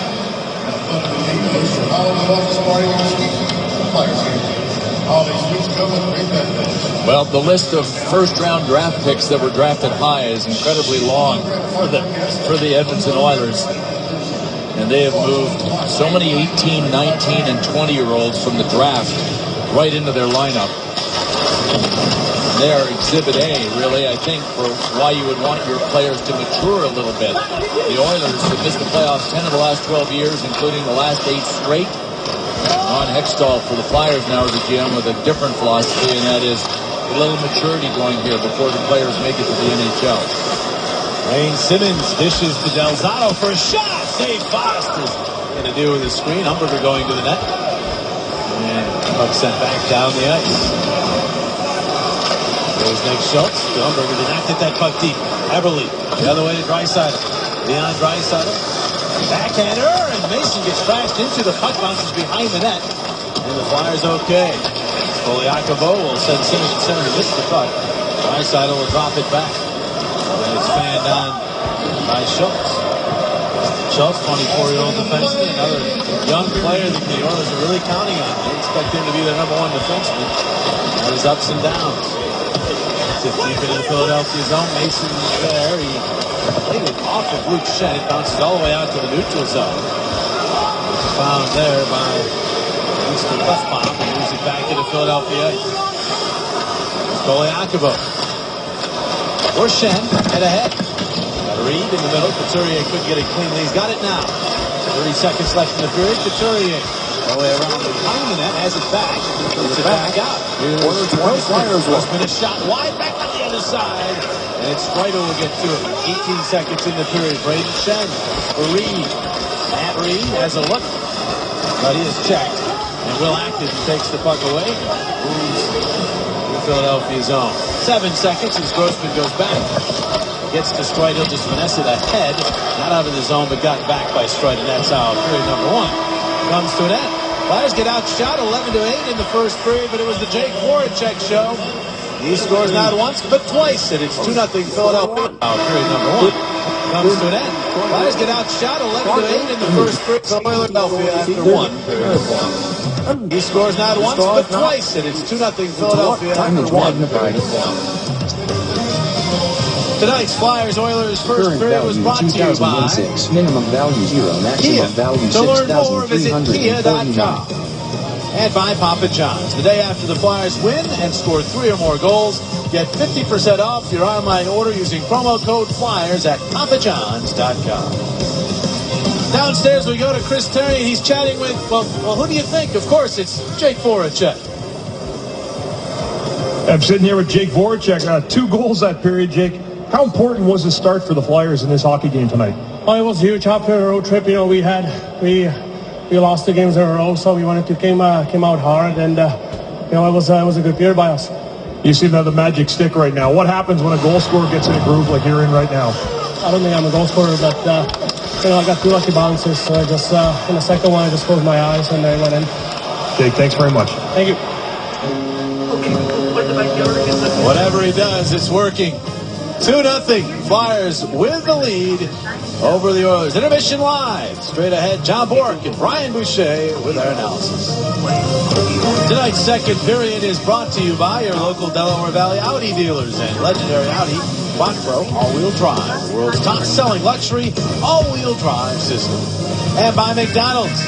Speaker 2: Well, the list of first-round draft picks that were drafted high is incredibly long for the Edmonton Oilers. And they have moved so many 18, 19, and 20-year-olds from the draft right into their lineup. They are Exhibit A, really, I think, for why you would want your players to mature a little bit. The Oilers have missed the playoffs 10 of the last 12 years, including the last 8 straight. Ron Hextall for the Flyers now is a GM with a different philosophy, and that is a little maturity going here before the players make it to the NHL.
Speaker 1: Wayne Simmons dishes to Delzato for a shot. Save Foster's going to do with the screen. Humberger going to the net. And puck sent back down the ice. Goes Nick Schultz. Humberger did not get that puck deep. Everly the other way to Draisaitl. Leon Draisaitl. Backhander, and Mason gets crashed into the puck, bounces behind the net. And the Flyers okay. Poliakovo will send Simmons to center to miss the puck. Draisaitl will drop it back. And it's fanned on by Schultz. Schultz, 24-year-old defenseman, another young player that the Oilers are really counting on. They expect him to be their #1 defenseman. Got his ups and downs. Deep into the Philadelphia zone. Mason there. He played it off of Luke Shen. It bounces all the way out to the neutral zone. It's found there by Mr. Buffbomb, and moves it back into Philadelphia. Poliakovo. Or Shen, head ahead. Got a read in the middle. Couturier couldn't get it cleanly. He's got it now. 30 seconds left in the period. Couturier all the way around behind the net. Has it back. Puts it back out. Grossman a shot wide back on the other side. And it's Strider will get to it. 18 seconds in the period. Braden Shen for Reed. Matt Reed has a look. But he is checked. And Will Acton takes the puck away. Moves the Philadelphia zone. 7 seconds as Grossman goes back. Gets to Strider, just finesse it ahead. Not out of the zone, but got back by Strider. That's how period #1 comes to an end. Flyers get outshot 11-8 in the first period, but it was the Jake Voracek show. He scores not once, but twice, and it's 2-0 Philadelphia. Period #1 comes to an end. Flyers get outshot 11-8 in the first period. Philadelphia after 1. He scores not once, but twice, and it's 2-0 Philadelphia after 1. Tonight's Flyers-Oilers first period was brought to you by
Speaker 3: minimum value 0, maximum value
Speaker 1: To learn more, visit
Speaker 3: $6,349.
Speaker 1: Kia.com. And by Papa John's. The day after the Flyers win and score 3 or more goals, get 50% off your online order using promo code FLYERS at papajohns.com. Downstairs we go to Chris Terry. He's chatting with, well, who do you think? Of course, it's Jake Voracek.
Speaker 4: I'm sitting here with Jake Voracek. 2 goals that period, Jake. How important was the start for the Flyers in this hockey game tonight?
Speaker 6: Oh, it was huge after a road trip. We lost the games in a row, so we wanted to came out hard, and it was a good period by us.
Speaker 4: You seem to have the magic stick right now. What happens when a goal scorer gets in a groove like you're in right now?
Speaker 6: I don't think I'm a goal scorer, but I got 2 lucky bounces. So I just in the second one, I just closed my eyes and I went in.
Speaker 4: Jake, thanks very much.
Speaker 6: Thank you.
Speaker 1: Whatever he does, it's working. 2-0. Flyers with the lead over the Oilers. Intermission live. Straight ahead, John Bork and Brian Boucher with our analysis. Tonight's second period is brought to you by your local Delaware Valley Audi dealers and legendary Audi Quattro all-wheel drive, the world's top-selling luxury all-wheel drive system. And by McDonald's.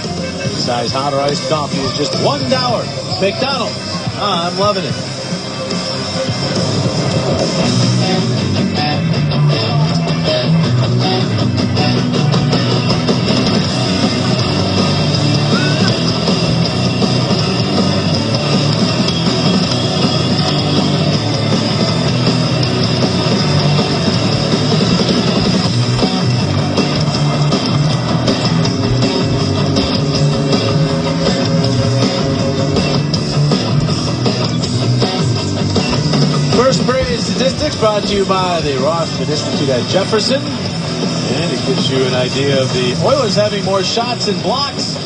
Speaker 1: Size hot or iced coffee is just $1. McDonald's. I'm loving it. Statistics brought to you by the Rothman Institute at Jefferson. And it gives you an idea of the Oilers having more shots and blocks.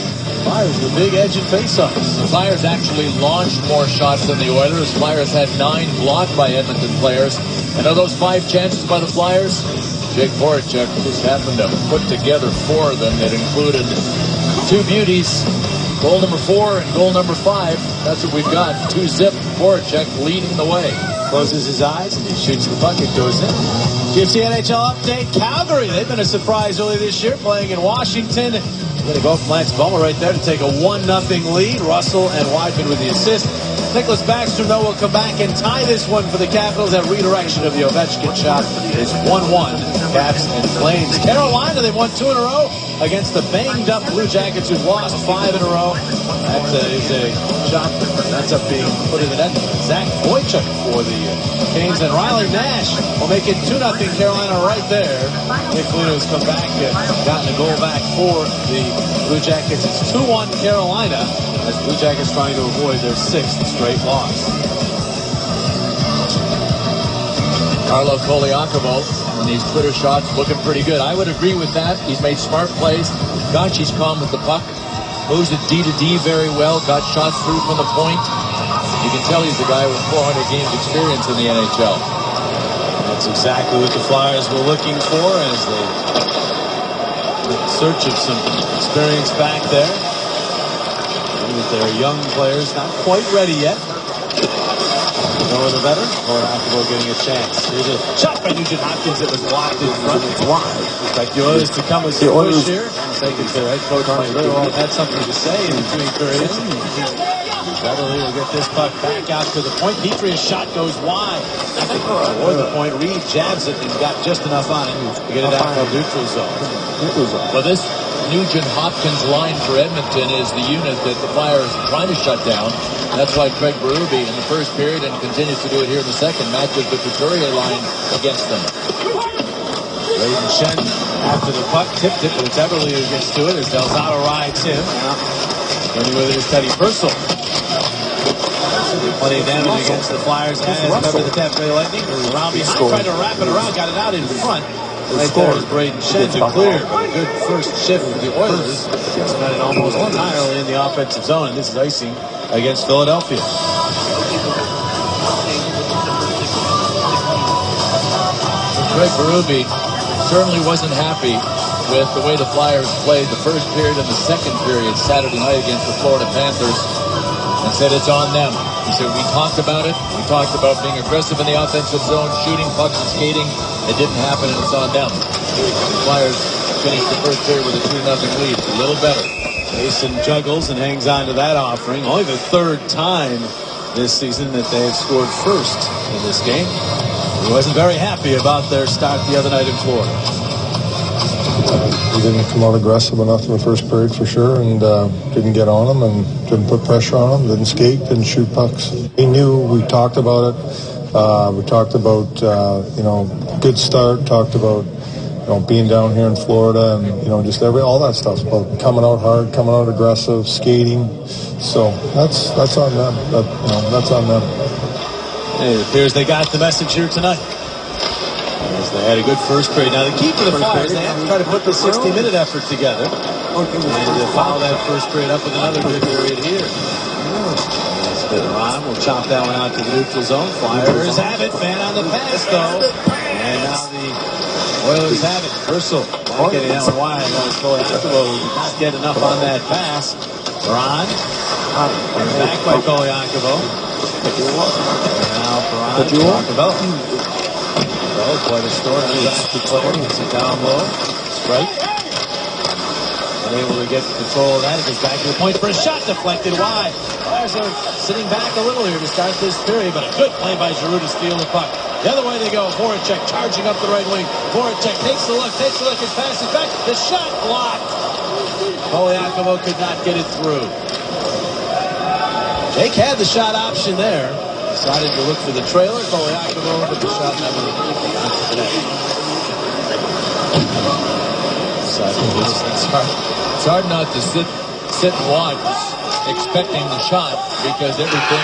Speaker 1: Flyers with big edge and faceoffs.
Speaker 2: The Flyers actually launched more shots than the Oilers. Flyers had 9 blocked by Edmonton players. And of those 5 chances by the Flyers, Jake Voracek just happened to put together 4 of them. It included 2 beauties. Goal number 4 and goal number 5. That's what we've got. 2-zip. Voracek leading the way.
Speaker 1: Closes his eyes and he shoots the puck. It goes in. GFC NHL update. Calgary. They've been a surprise early this year playing in Washington. Going to go from Lance Bummer right there to take a 1-0 lead. Russell and Weidman with the assist. Nicholas Backstrom, though, will come back and tie this one for the Capitals. That redirection of the Ovechkin shot is 1-1. Caps and Flames. Carolina, they've won 2 in a row against the banged-up Blue Jackets who've lost 5 in a row. That is a shot that's up being put in the net. Zach Boychuk for the Canes, and Riley Nash will make it 2-0 Carolina right there. Nick Foligno's come back, gotten a goal back for the Blue Jackets. It's 2-1 Carolina as Blue Jackets trying to avoid their 6th straight loss.
Speaker 2: Carlo Koliakovo on these Twitter shots looking pretty good. I would agree with that. He's made smart plays. Gosh, he's calm with the puck. Moves it D to D very well. Got shots through from the point. You can tell he's a guy with 400 games experience in the NHL.
Speaker 1: That's exactly what the Flyers were looking for as they in search of some experience back there. With their young players not quite ready yet. Nor the better. Or Akabo getting a chance. Here's a shot by Nugent Hopkins that was blocked in front. It's wide. Expect the Oilers to come with some push here. Taking their head coach Mike Little had something to say in between periods. Beverly will get this puck back out to the point. Petrie's shot goes wide. Toward the point. Reed jabs it and got just enough on it to get it out from neutral zone.
Speaker 2: Well, this Nugent-Hopkins line for Edmonton is the unit that the Flyers are trying to shut down. That's why Craig Berube in the first period and continues to do it here in the second matches the Couturier line against them.
Speaker 1: Braden Shen after the puck tipped it, but it's Eberle who gets to it as Delzato rides him. Running with it is Teddy Purcell. Plenty of damage against the Flyers as member of the Tampa Bay Lightning. Around behind, tried to wrap it around, got it out in front. Right there is Braden Shen to clear, but a good first shift for the Oilers. Got it almost entirely in the offensive zone, and this is icing against Philadelphia.
Speaker 2: Craig Berube certainly wasn't happy with the way the Flyers played the first period and the second period Saturday night against the Florida Panthers, and said it's on them. He said, we talked about it. We talked about being aggressive in the offensive zone, shooting pucks and skating. It didn't happen, and it's on them. The Flyers finished the first period with a 2-0 lead. A little better.
Speaker 1: Mason juggles and hangs on to that offering. Only the 3rd time this season that they have scored first in this game. He wasn't very happy about their start the other night in Florida.
Speaker 7: We didn't come out aggressive enough in the first period for sure, and didn't get on them and didn't put pressure on them, didn't skate, didn't shoot pucks. We knew, we talked about it. We talked about, good start, talked about, being down here in Florida and, just all that stuff about coming out hard, coming out aggressive, skating. So that's on them. That's on them.
Speaker 1: It appears they got the message here tonight. As they had a good first period. Now, the key for the Flyers, they have to try to put the 60-minute effort together. And follow that first period up with another good period here. Ron will chop that one out to the neutral zone. Flyers have it. Fan on the pass, though. And now the Oilers have it. Ursel getting that one wide. Philedelphia did not get enough on that pass. Perron. Back by Philedelphia. Now Perron. Oh, quite a story. The player gets it down low. Strike. Able to get control of that. It goes back to the point for a shot deflected wide. Flyers are sitting back a little here to start this period, but a good play by Giroux to steal the puck. The other way they go. Voracek charging up the right wing. Voracek takes a look, his pass is back. The shot blocked. Poliakovo could not get it through. Jake had the shot option there. Decided to look for the trailer. Poliakovo, but the shot never got to the net.
Speaker 2: It's hard not to sit and watch expecting the shot because everything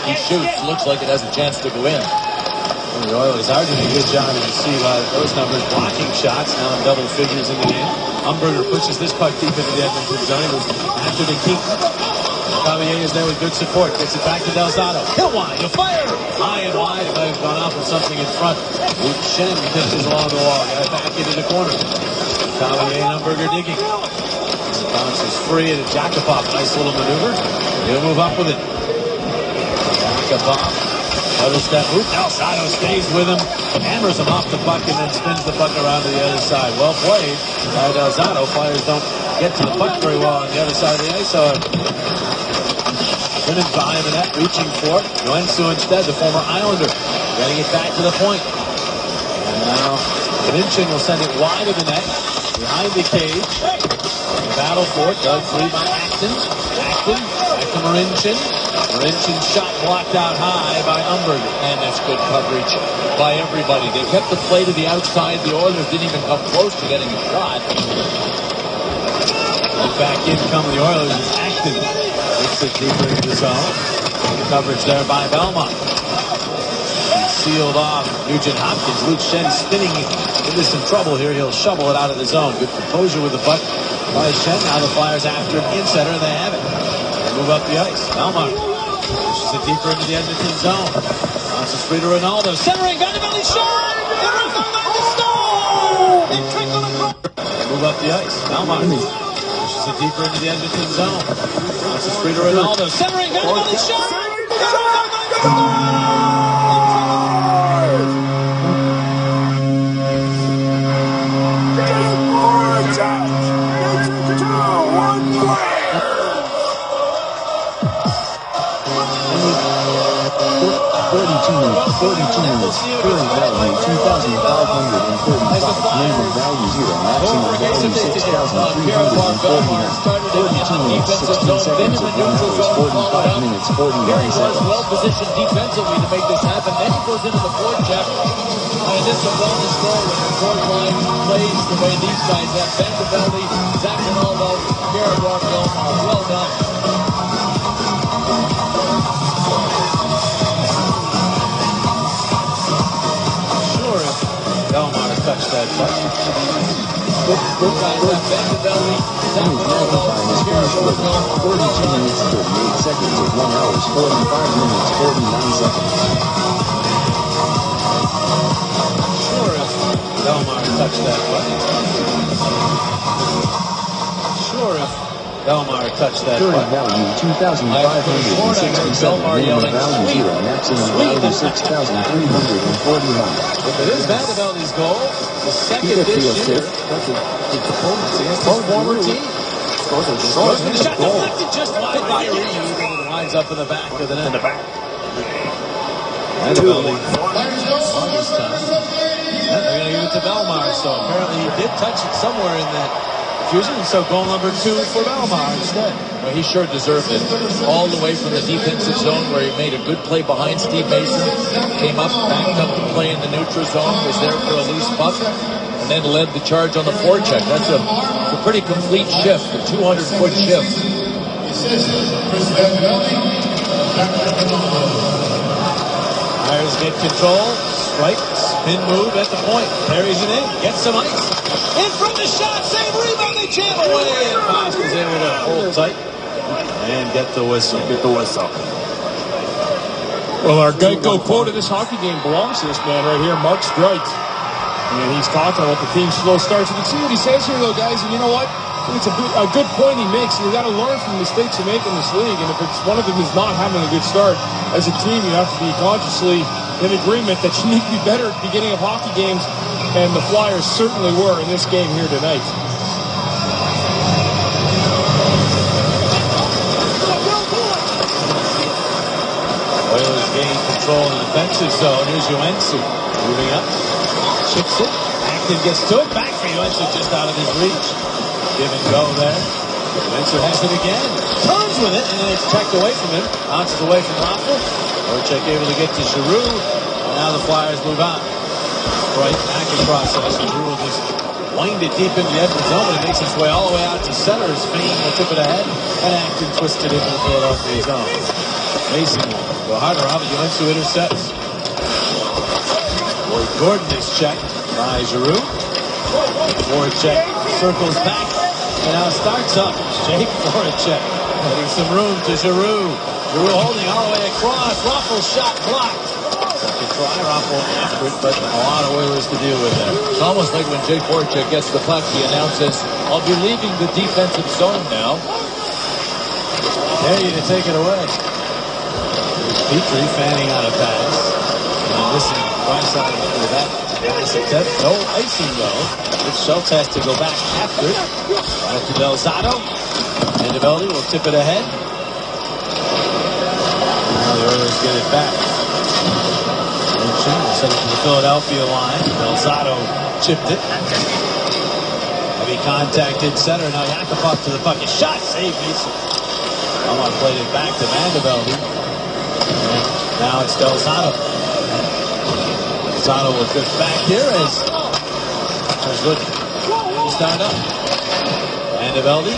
Speaker 2: he shoots looks like it has a chance to go in.
Speaker 1: The Oilers are doing a good job, as you see by those numbers, blocking shots now in double figures in the game. Umberger pushes this puck deep into the Edmonton zone. He goes after the keep. Cavalier is there with good support. Gets it back to Delzato. Hit wide. A fire. High and wide. It might have gone off with something in front. Luke Shen pitches along the wall. Got it back into the corner. Cavalier and Umberger digging. The bounce is free and Jakubov. Nice little maneuver. He'll move up with it. Jakubov. Notice that move. Delzato stays with him. Hammers him off the puck and then spins the puck around to the other side. Well played by Delzato. Flyers don't get to the puck very well on the other side of the ice. Simmons behind the net, reaching for it. Joensuu instead, the former Islander, getting it back to the point. And now Minchin will send it wide of the net, behind the cage. Battle for it, dug free by Acton. Acton, back to Marincin. Marincin shot blocked out high by Umberger.
Speaker 2: And that's good coverage by everybody. They kept the play to the outside. The Oilers didn't even come close to getting a shot.
Speaker 1: And back in come the Oilers as Acton gets it deeper into the zone. The coverage there by Belmont. Sealed off Nugent Hopkins. Luke Shen spinning into some trouble here. He'll shovel it out of the zone. Good composure with the puck by Shen. Now the Flyers after it in center. They have it. They move up the ice. Belmont pushes it deeper into the Edmonton zone. Bounces free to Ronaldo. Centering. Vanderbilt shot. The rebound by the Stone. They trickle across. They move up the ice. Belmont pushes it deeper into the Edmonton zone. Bounces free to Ronaldo. Centering. Vanderbilt shot. The rebound by the Stone.
Speaker 3: Current value 2,535. Minimum value 0. Maximum value 6,349. 42 minutes, 16 seconds of 1 hour, 45 minutes, 49 seconds.
Speaker 2: Well-positioned defensively to make this happen. Then he goes into the forecheck. And this is a bonus goal when the fourth line plays the way these guys have. Vanderbilt, Zach Ronaldo, Garrett Rockville. Well done.
Speaker 1: Belmont touched that puck.
Speaker 2: Good guys left. Vanderbilt, Zach Ronaldo, Garrett Rockville.
Speaker 3: 42 minutes, 38 seconds of 1 hour, 45 minutes, 49 seconds.
Speaker 1: Sure if Belmont touched that puck. Sure if Belmar touched that
Speaker 3: Current
Speaker 1: puck.
Speaker 3: value 2,567. Minimum value 0. Maximum value 6,349.
Speaker 1: If it is Vanderbilt's goal, the second this year. Against his former team. The shot deflected just wide by Reed, and it winds up in the back of the net. Vanderbilt on this time. And they're going to give it to Belmar, so apparently he did touch it somewhere in that fusion, so goal number 2 for Belmar instead.
Speaker 2: Well, he sure deserved it. All the way from the defensive zone where he made a good play behind Steve Mason, came up, backed up the play in the neutral zone, was there for a loose puck, and then led the charge on the forecheck. That's a pretty complete shift, a 200-foot shift.
Speaker 1: Flyers get control, strike, spin move at the point, carries it in, gets some ice. In from the shot, save, rebound, they jam away, and Fox is able to hold tight and get the whistle.
Speaker 4: Well, our Geico quote of this hockey game belongs to this man right here, Mark Streit. And he's talking about the team's slow starts. You can see what he says here, though, guys. And you know what? It's a good point he makes. You got to learn from the mistakes you make in this league. And if it's one of them is not having a good start, as a team, you have to be consciously in agreement that you need to be better at the beginning of hockey games. And the Flyers certainly were in this game here tonight.
Speaker 1: Oilers gain control in the defensive zone. Here's Joensuu moving up. Chips it. Acton gets to it. Back for Joensuu, just out of his reach. Give and go there. Joensuu has it again. Turns with it, and then it's checked away from him. Bounces away from Raffle. Voracek able to get to Giroux. And now the Flyers move on. Right back across. Giroux will just wind it deep into the Edmonton zone. It makes its way all the way out to center. As Fane will tip it ahead. And Acton twists it into the Philadelphia zone. Mason will go harder on, but Joensuu intercepts. Boyd Gordon is checked by Giroux. Voracek circles back and now starts up. Jake Voracek getting some room to Giroux. Giroux holding all the way across. Raffle's shot blocked. Second try, Raffle after it, but a lot of Oilers to deal with there.
Speaker 2: It's almost like when Jake Voracek gets the puck, he announces, "I'll be leaving the defensive zone now."
Speaker 1: Dare you to take it away. Petrie fanning out a pass. And missing right side for that pass attempt. No icing though. Schultz has to go back after it. Back to Delzato. And Develli will tip it ahead. Now the Oilers get it back. Lynch will send it to the Philadelphia line. Delzato chipped it. Heavy contact in center. Now Yakupov to the bucket. Shot save Mason. Almost played it back to Vandervelde. Now it's Delzato. Delzato will drift back here as looking to start up. Vandervelde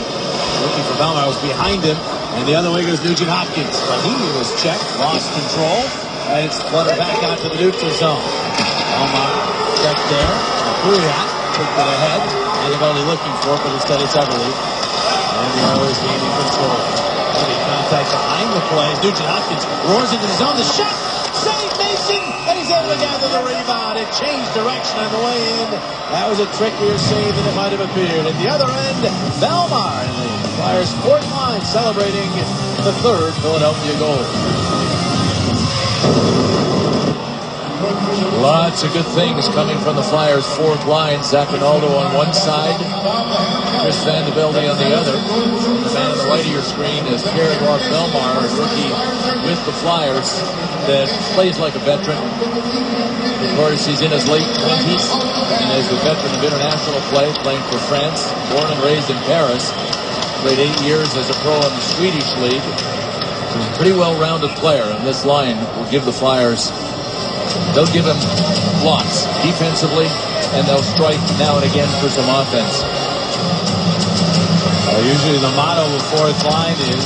Speaker 1: looking for Belmar, was behind him, and the other way goes Nugent Hopkins. But he was checked, lost control, and it's fluttered back out to the neutral zone. Belmar checked there. Kuriak took it ahead. Vandervelde looking for it, but instead it's Everly. And the Oilers gaining control. Contact behind the play. Nugent Hopkins roars into the zone. The shot! Save Mason! And he's able to gather the rebound. It changed direction on the way in. That was a trickier save than it might have appeared. At the other end, Belmar and the Flyers' fourth line celebrating the third Philadelphia goal.
Speaker 2: Lots of good things coming from the Flyers' fourth line. Zapinaldo on one side, Chris Vandervelde on the other. The man on the right of your screen is Pierre-Edouard Belmar, a rookie with the Flyers that plays like a veteran. Of course, he's in his late 20s and is a veteran of international play, playing for France, born and raised in Paris. Played 8 years as a pro in the Swedish league. He's a pretty well-rounded player, and this line will give the Flyers. They'll give him lots defensively, and they'll strike now and again for some offense.
Speaker 1: Usually the motto of the fourth line is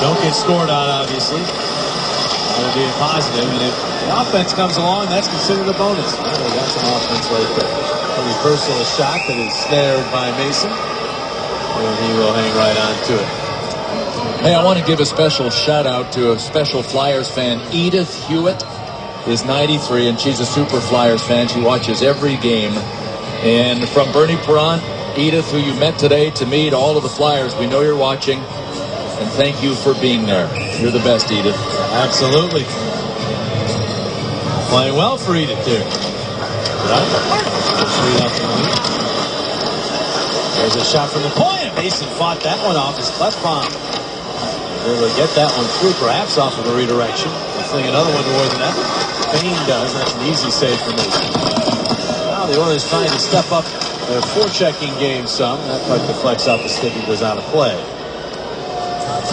Speaker 1: don't get scored on, obviously. That would be a positive, and if the offense comes along, that's considered a bonus. Well, we got some offense right there. Pretty personal shot that is snared by Mason, and he will hang right on to it.
Speaker 2: Hey, I want to give a special shout-out to a special Flyers fan, Edith Hewitt is 93, and she's a super Flyers fan. She watches every game. And from Bernie Perron, Edith, who you met today, to me, to all of the Flyers, we know you're watching, and thank you for being there. You're the best, Edith.
Speaker 1: Absolutely. Playing well for Edith here. There's a shot from the point. Mason fought that one off his left palm. Able to get that one through, perhaps off of a redirection. I think another one towards the net. Fane does. That's an easy save for Mason. Now the Oilers trying to step up their forechecking game some. That puck deflects off the stick and goes out of play.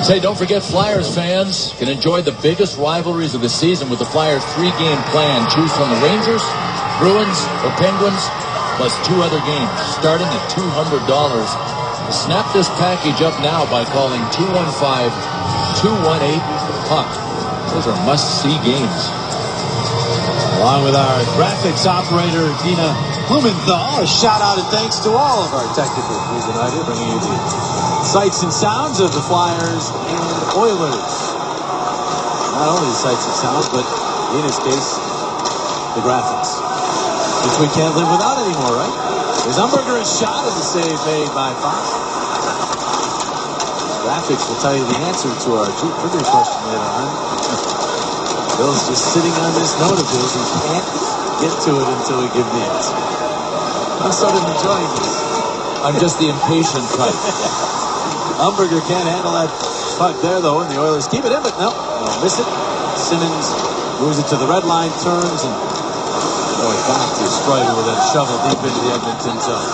Speaker 2: Say, don't forget, Flyers fans can enjoy the biggest rivalries of the season with the Flyers 3-game plan. Choose from the Rangers, Bruins, or Penguins, plus 2 other games, starting at $200. Snap this package up now by calling 215-218-PUCK. Those are must-see games.
Speaker 1: Along with our graphics operator, Dina Blumenthal, a shout-out and thanks to all of our technical crews tonight here, bringing you the sights and sounds of the Flyers and Oilers. not only the sights and sounds, but in his case, the graphics, which we can't live without anymore, right? There's Umberger, a shot, as a save made by Fox. Graphics will tell you the answer to our trivia question later on. Bill's just sitting on this note of his. He can't get to it until we give the answer. I'm sort of enjoying this.
Speaker 2: I'm just the impatient type.
Speaker 1: Umberger can't handle that puck there, though, and the Oilers keep it in, but no, they'll miss it. Simmons moves it to the red line, turns, and back to Strider with a shovel deep into the Edmonton zone.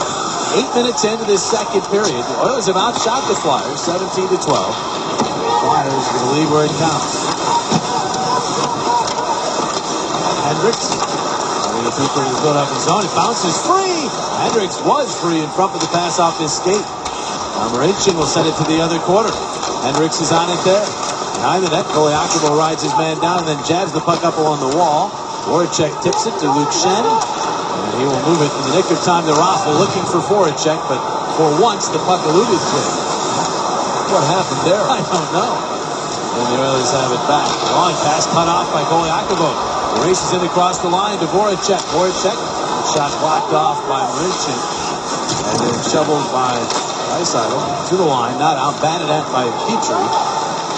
Speaker 1: 8 minutes into this second period, the Oilers have outshot the Flyers 17-12. Flyers with the lead where it counts. Hendricks running it through for his Philadelphia zone. It bounces free. Hendricks was free in front of the pass off his skate. Marincin will send it to the other corner. Hendricks is on it there. Behind the net, Koliakovo rides his man down and then jabs the puck up along the wall. Voracek tips it to Luke Shen. And he will move it in the nick of time to Raffle, looking for Voracek, but for once the puck eluded him.
Speaker 2: What happened there?
Speaker 1: I don't know. And the Oilers have it back. Long pass cut off by Koliakovo. Races in across the line to Voracek. Voracek, shot blocked off by Marincin. And then shoveled by Draisaitl to the line, not out, batted at by Petrie.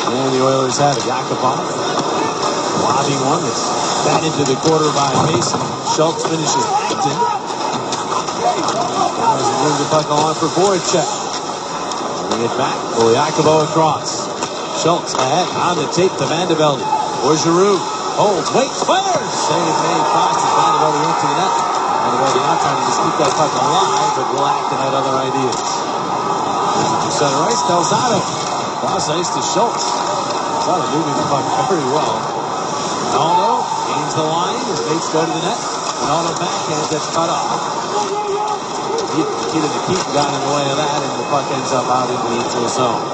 Speaker 1: And the Oilers have it. Yakupov lobbing one that's batted to the quarter by Mason. Schultz finishes Acton. Now as he moves the puck on for Voracek. Bring it back. Koliakovo across. Schultz ahead on the tape to Vandevelde. Or Giroux holds, waits, fires. Save made. Fox as Vandevelde into the net. Vandevelde not trying to just keep that puck alive, but will act and had other ideas. To center ice, Delzato. Cross ice to Schultz. Delzato moving the puck very well. Ronaldo gains the line. His mates go to the net. Ronaldo backhand gets cut off. Nikita Nikitin got in the way of that, and the puck ends up out into the neutral zone.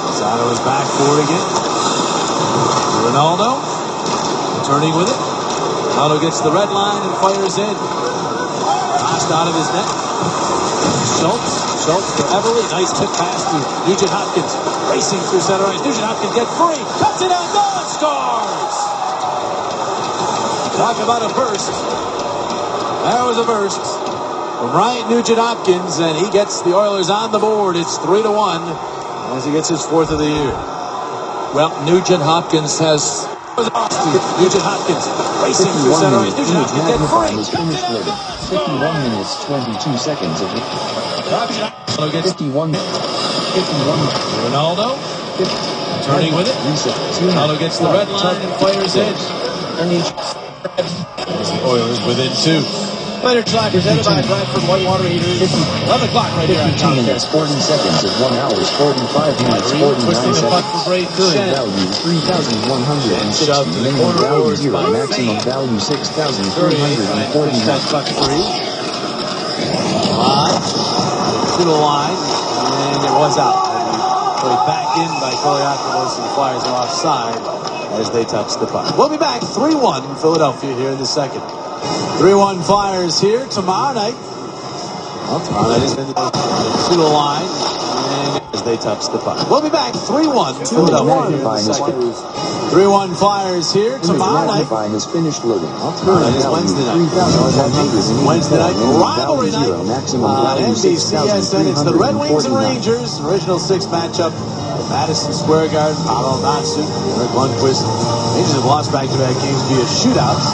Speaker 1: Delzato is back for it again. Ronaldo turning with it. Ronaldo gets the red line and fires in. Tossed out of his net. Schultz for Everly. Nice tip pass to Nugent Hopkins. Racing through center ice. Nugent Hopkins gets free. Cuts it out. Goal and scores! Talk about a burst. There was a burst from Ryan Nugent Hopkins, and he gets the Oilers on the board. It's 3-1 as he gets his fourth of the year.
Speaker 2: Well, Nugent Hopkins has...
Speaker 1: Nugent Hopkins racing through center ice. Nugent Hopkins gets free.
Speaker 3: 51 minutes, 22 seconds of 51.
Speaker 1: Ronaldo turning with it. Ronaldo gets the red line and fires in. The Oilers within two. Later tonight presented by Bradford Whitewater Heaters. 11 o'clock right here on
Speaker 3: 15 minutes, 40 seconds of 1 hour, 45 minutes, 49 seconds. Current value 3,160. Minimum value 0. Maximum value 6,349.
Speaker 1: To the line, and it was out. Played back in by Koliakovo, so the Flyers are offside as they touch the puck. We'll be back 3-1 Philadelphia here in the second. 3-1 Flyers here tomorrow night. Well, tomorrow night is to the line, and as they touch the puck. We'll be back 3-1 Philadelphia here in the second. 3-1 Flyers here tomorrow night.
Speaker 3: Is finished loading.
Speaker 1: Current is Wednesday night. Wednesday night rivalry night on NBCSN. It's the Red Wings and Rangers. Original six matchup at Madison Square Garden. Pavel Datsyuk, Eric Lundqvist. Rangers have lost back-to-back games via shootouts.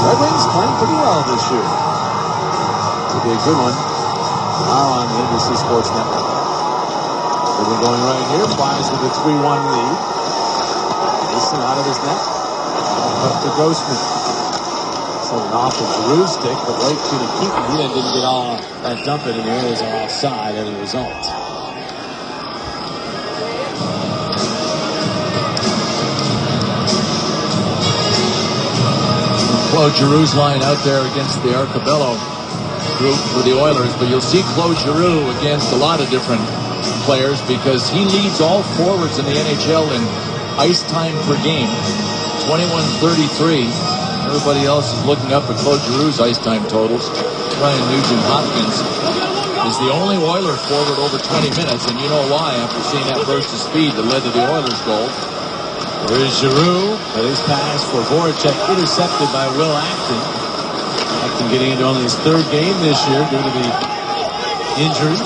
Speaker 1: Red Wings playing pretty well this year. It'll be a good one tomorrow on the NBC Sports Network. Good one going right here. Flyers with a 3-1 lead. Mason out of his net. Up to Grossman. So an off of Giroux stick, but right to the keeper. He then didn't get all that dump it, and the Oilers are offside as a result.
Speaker 2: Claude Giroux's line out there against the Arcobello group for the Oilers, but you'll see Claude Giroux against a lot of different players because he leads all forwards in the NHL in ice time per game, 21:33. Everybody else is looking up at Claude Giroux's ice time totals. Ryan Nugent Hopkins is the only Oiler forward over 20 minutes, and you know why after seeing that burst of speed that led to the Oilers' goal.
Speaker 1: There's Giroux, but his pass for Voracek intercepted by Will Acton. Acton getting into only his third game this year due to the injury.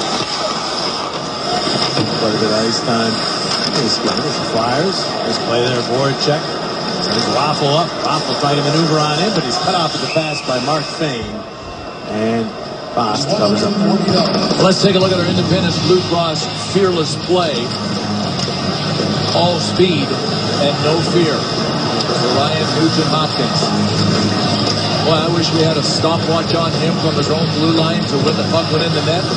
Speaker 1: Quite a bit of ice time. This game is the Flyers. Nice play there, Voracek. Sends Raffle up. Raffle trying to maneuver on him, but he's cut off at the pass by Mark Fane. And Fast covers up.
Speaker 2: Let's take a look at our Independence Blue Cross fearless play. All speed and no fear for Ryan Nugent-Hopkins. Well, I wish we had a stopwatch on him from his own blue line to when the puck went in the net.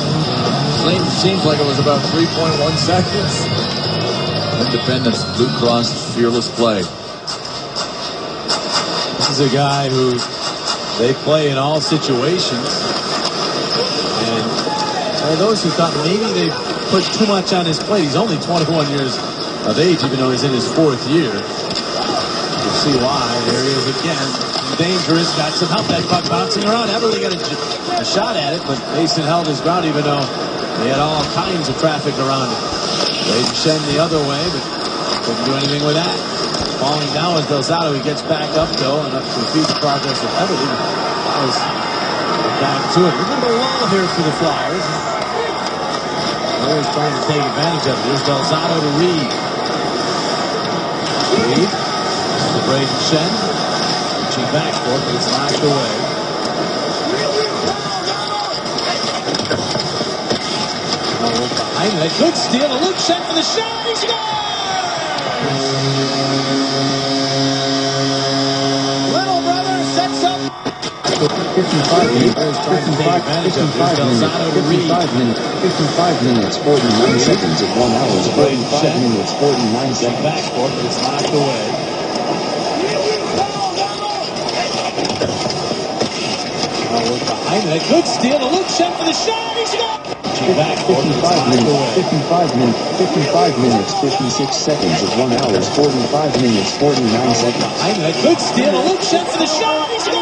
Speaker 2: Seems like it was about 3.1 seconds. Independence Blue Cross fearless play.
Speaker 1: This is a guy who they play in all situations. And those who thought maybe they put too much on his plate. He's only 21 years of age, even though he's in his fourth year. You see why. There he is again. Dangerous. Got some help. That puck bouncing around. Everly got a shot at it, but Mason held his ground, even though he had all kinds of traffic around him. Braden Shen the other way, but couldn't do anything with that. Falling down with Delzato. He gets back up, though, and up to future progress with Everly. That was back to it. A little bit of a lull here for the Flyers. Flyers trying to take advantage of it. Here's Delzato to Reed. Reed to Braden Shen. Reaching back for it, but it's knocked away. Behind that good steal. A Luke Shen for the shot. He scores! Little brother sets up.
Speaker 3: 55 minutes, 49 seconds at 1 hour, 45 minutes, 49 seconds.
Speaker 1: Back for it, but it's knocked away. Behind that good steal. A Luke Shen for the shot. He scores!
Speaker 3: 55 minutes, 56 seconds at 1 hour, 45 minutes, 49 seconds.
Speaker 1: Behind that good steal. A Luke Shen for the shot. He scores!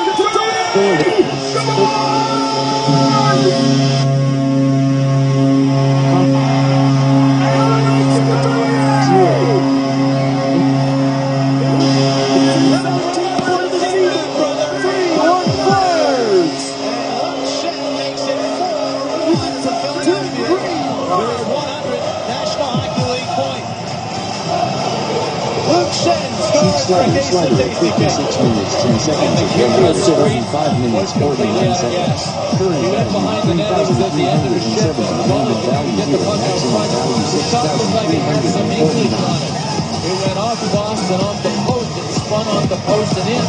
Speaker 3: Sliding at 56 minutes, 10 seconds at 1 hour, 75 minutes, 49 seconds. Current value, 3,370. Minimum value 0. Maximum value 6,349.
Speaker 2: It went off Boston off the post. It spun off the post and in.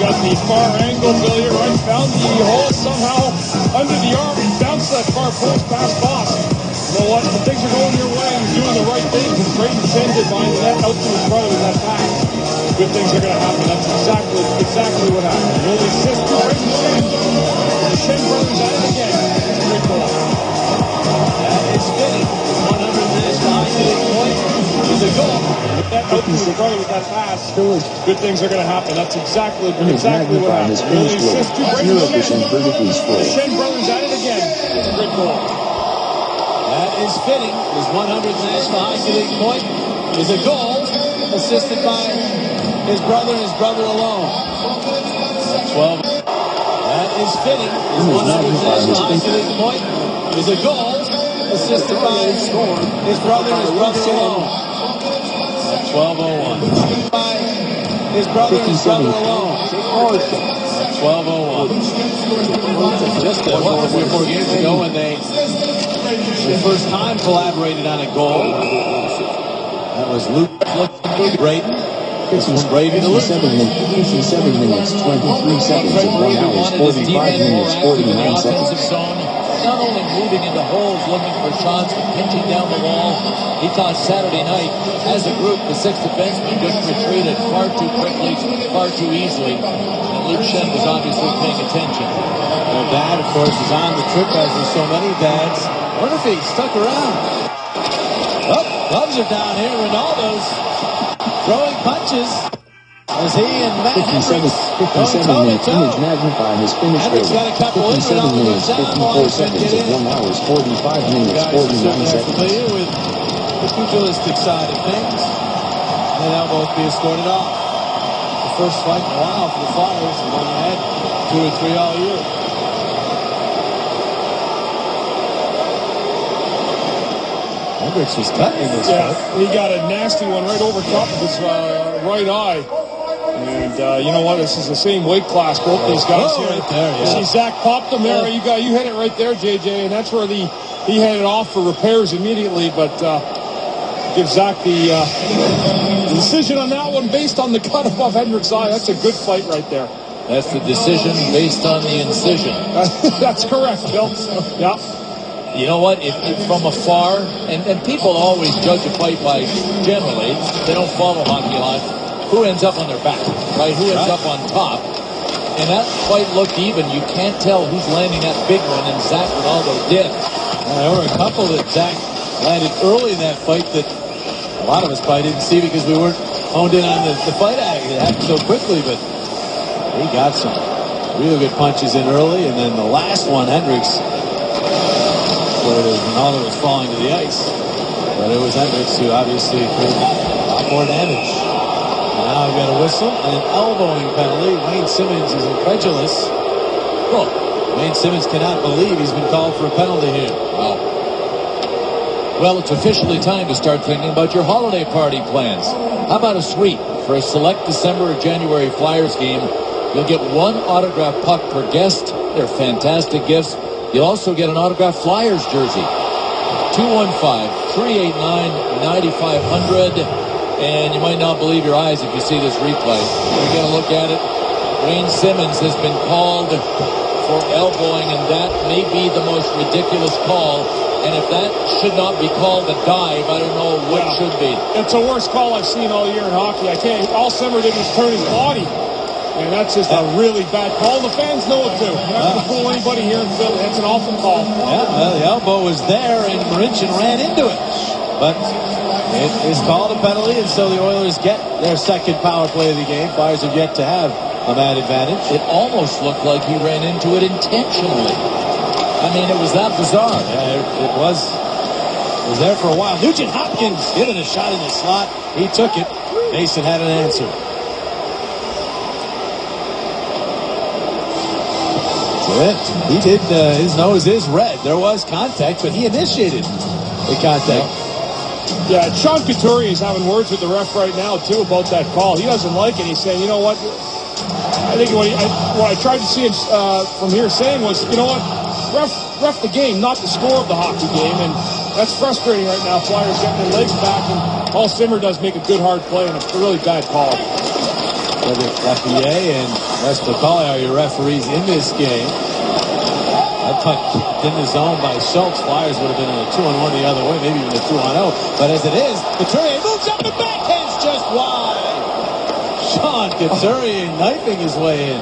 Speaker 4: Got the far angle, Billy, right? Found the hole somehow under the arm. Bounced that far post past Boston. You know what? When things are going your way and doing the right things, and Braden Shen did behind the net out to his brother with that pass, good things are going to happen. That's exactly what happened. An early assist to Braden Shen. The Shen brothers at it again. Great goal.
Speaker 2: That is fitting. 100 minutes behind the point. Is a goal.
Speaker 4: That out to his brother with that pass. Good things are going to happen. That's exactly what happened. An early assist to Braden Shen. The Shen brothers at it again. Great goal.
Speaker 2: That is fitting. His 100th National Hockey League point is a goal, assisted by his brother and his brother alone. 12. That is fitting. His 100th National Hockey League point is a goal, assisted by his brother and his brother alone. 12:01. By his brother and his brother alone. 12:01. Just 3 or 4 games ago when they first time collaborated on a goal. That was Luke Braden. This was Braden to Luke.
Speaker 3: 57 minutes, 23 seconds at 1 hour, 45 minutes, 49 seconds.
Speaker 2: Not only moving into holes, looking for shots, but pinching down the wall. He thought Saturday night, as a group, the 6 defensemen just retreated far too quickly, far too easily. And Luke Shen was obviously paying attention.
Speaker 1: Their dad, of course, is on the trip, as with so many dads. I wonder if he stuck around. Oh, gloves are down here. Ronaldo's throwing punches as he and Matt
Speaker 3: 57 minutes, image magnified his finish
Speaker 1: Hendricks got a couple
Speaker 3: 57 minutes, 54 seconds at 1 hour, 45 minutes, 49 seconds.
Speaker 1: Familiar with the pugilistic side of things. And that'll both be escorted off. The first fight in a while for the Flyers. They've only had 2 or 3 all year. Hendricks was cutting in this fight.
Speaker 4: He got a nasty one right over top of his right eye. And you know what? This is the same weight class, both these guys here.
Speaker 1: Right there, yeah.
Speaker 4: See, Zach popped him there. You hit it right there, JJ, and that's where he headed off for repairs immediately. But give Zach the decision on that one based on the cut above Hendricks' eye. That's a good fight right there.
Speaker 2: That's the decision based on the incision.
Speaker 4: That's correct, Bill. Yeah.
Speaker 2: You know what? If from afar, and people always judge a fight by, generally, they don't follow hockey a lot, who ends up on their back, right? Who ends up on top? And that fight looked even. You can't tell who's landing that big one, and Zach Ronaldo did.
Speaker 1: There were a couple that Zach landed early in that fight that a lot of us probably didn't see because we weren't honed in on the fight act. It happened so quickly, but he got some real good punches in early, and then the last one, Hendricks, where Ronaldo was falling to the ice. But it was Hendricks who obviously did a lot more damage. And now we've got a whistle and an elbowing penalty. Wayne Simmons is incredulous. Wayne Simmons cannot believe he's been called for a penalty here.
Speaker 2: Wow. Well, it's officially time to start thinking about your holiday party plans. How about a suite for a select December or January Flyers game? You'll get one autographed puck per guest. They're fantastic gifts. You'll also get an autographed Flyers jersey. 215-389-9500. And you might not believe your eyes if you see this replay. You're going to look at it. Wayne Simmons has been called for elbowing, and that may be the most ridiculous call. And if that should not be called a dive, I don't know what should be.
Speaker 4: It's the worst call I've seen all year in hockey. All Simmer did was turn his body. And that's just a really bad call. The fans know it too. You're not going to fool anybody here in Philly. That's an awful call.
Speaker 1: Yeah, well, the elbow was there, and Marincin ran into it. But it is called a penalty, and so the Oilers get their second power play of the game. Flyers have yet to have a man advantage.
Speaker 2: It almost looked like he ran into it intentionally. I mean, it was that bizarre.
Speaker 1: Yeah, it was there for a while. Nugent Hopkins given a shot in the slot. He took it. Mason had an answer. He did, his nose is red. There was contact, but he initiated the contact.
Speaker 4: Yeah, Sean Couturier is having words with the ref right now, too, about that call. He doesn't like it. He's saying, you know what? I think what I tried to see him from here saying was, you know what? Ref the game, not the score of the hockey game. And that's frustrating right now. Flyers getting their legs back, and Paul Simmer does make a good hard play, and a really bad call.
Speaker 1: Lafayette and Les McCauley are your referees in this game. That puck in the zone by Schultz. Flyers would have been in a 2-on-1 the other way, maybe even a 2-on-0. But as it is, Couturier moves up and backhands just wide. Sean Couturier knifing his way in.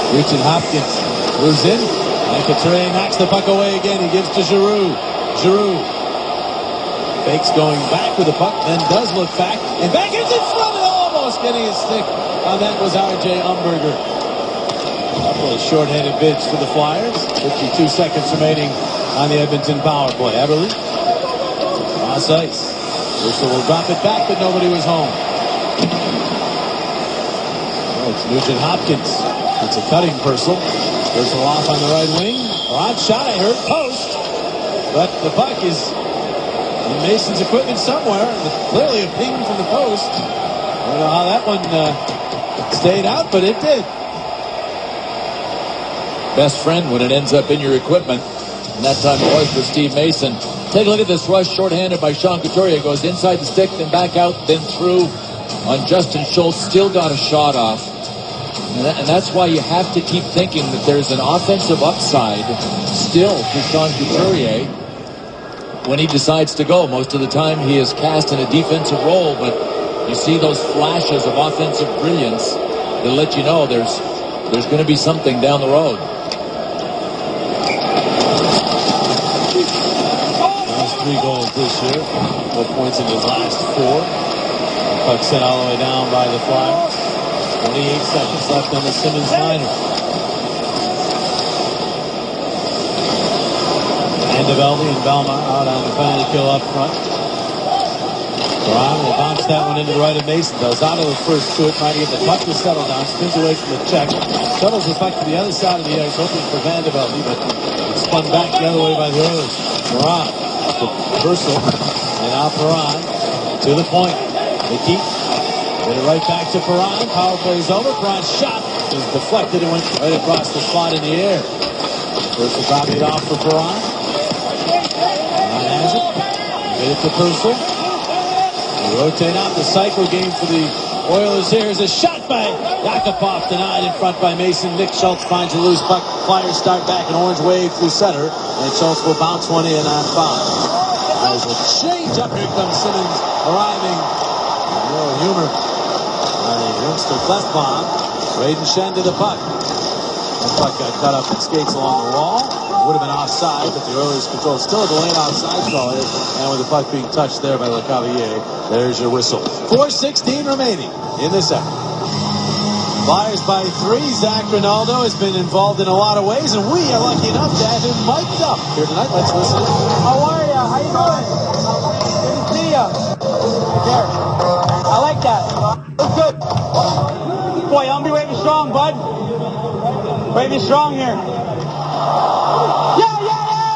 Speaker 1: Nugent Hopkins moves in, and Couturier knocks the puck away again. He gives to Giroux. Giroux fakes going back with the puck, then does look back, and backhands in front, and almost getting his stick on that was R.J. Umberger. A couple of short-handed bids for the Flyers. 52 seconds remaining on the Edmonton power play. Eberle, cross ice. Whistle will drop it back, but nobody was home. Oh, it's Nugent Hopkins. It's a cutting Purcell. Purcell off on the right wing. Odd shot, I heard, post. But the puck is in Mason's equipment somewhere. Clearly a ping from the post. I don't know how that one stayed out, but it did.
Speaker 2: Best friend when it ends up in your equipment. And that time it was for Steve Mason. Take a look at this rush, shorthanded by Sean Couturier. Goes inside the stick, then back out, then through on Justin Schultz. Still got a shot off. And that's why you have to keep thinking that there's an offensive upside still for Sean Couturier when he decides to go. Most of the time he is cast in a defensive role, but you see those flashes of offensive brilliance that let you know there's going to be something down the road.
Speaker 1: Last 3 goals this year. 4 points in his last 4. Puck sent all the way down by the Flyers. 28 seconds left on the Simmons liner. And DeVeldy and Belmar out on the penalty kill up front. Perron will bounce that one into the right of Mason. Delzato is first to it, trying to get the puck to settle down. Spins away from the check. Shuttles the puck to the other side of the ice, hoping for Vanderbilt, but it's spun back the other way by the Oilers. Perron to Purcell, and now Perron to the point. Mickey get it right back to Perron. Power play is over. Perron's shot is deflected and went right across the slot in the air. Purcell dropping it off for Perron. Perron has it. Get it to Purcell. They rotate out the cycle game for the Oilers. Here's a shot by Yakupov, denied in front by Mason. Nick Schultz finds a loose puck. Flyers start back, an orange wave through center, and Schultz will bounce one in on foul. Flyers will change up. Here comes Simmons arriving. A little humor by youngster Clefbaum. Braden Shen to the puck. That puck got cut up and skates along the wall. It would have been offside, but the Oilers control still a delayed offside call here. And with the puck being touched there by LeCavalier, there's your whistle. 4:16 remaining in the second. Flyers by 3. Zach Rinaldo has been involved in a lot of ways, and we are lucky enough to have him mic'd up here tonight. Let's listen.
Speaker 8: How are you? How you doing? Good to see you. There. I like that. Looks good. Boy, I'm be waving strong, bud. Waving strong here. Yeah, yeah, yeah!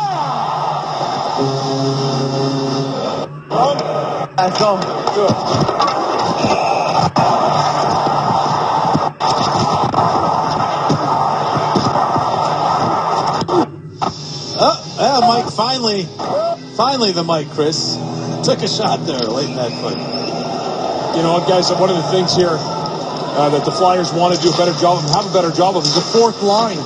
Speaker 8: Let's go. Do it.
Speaker 1: Mike, finally the mic, Chris. Took a shot there late in that fight.
Speaker 4: You know what, guys, one of the things here that the Flyers want to do a better job of and have a better job of is the fourth line.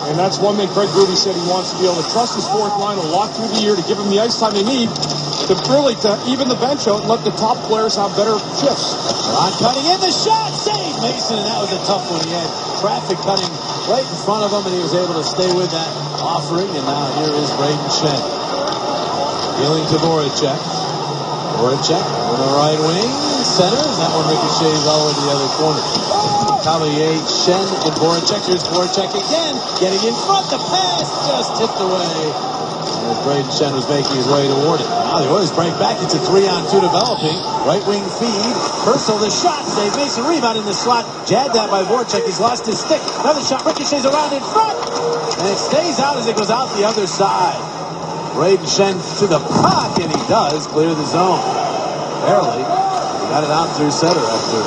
Speaker 4: And that's one thing Craig Berube said he wants to be able to trust his fourth line a lot through the year to give them the ice time they need to really to even the bench out and let the top players have better shifts.
Speaker 1: Ron cutting in the shot, save Mason, and that was a tough one. He had traffic cutting right in front of him, and he was able to stay with that offering. And now here is Braden Shen. Dealing to Voracek. Voracek on the right wing, centers. That one ricochets all the way to the other corner. Cavalier, Shen, and Voracek. Here's Voracek again, getting in front. The pass just tipped away as Braden Shen was making his way toward it. Now the Oilers break back. It's a 3-on-2 developing. Right wing feed. Purcell, the shot. Save Mason. Rebound in the slot. Jabbed out by Voracek. He's lost his stick. Another shot. Ricochets around in front. And it stays out as it goes out the other side. Braden Shen to the puck, and he does clear the zone. Barely. He got it out through center after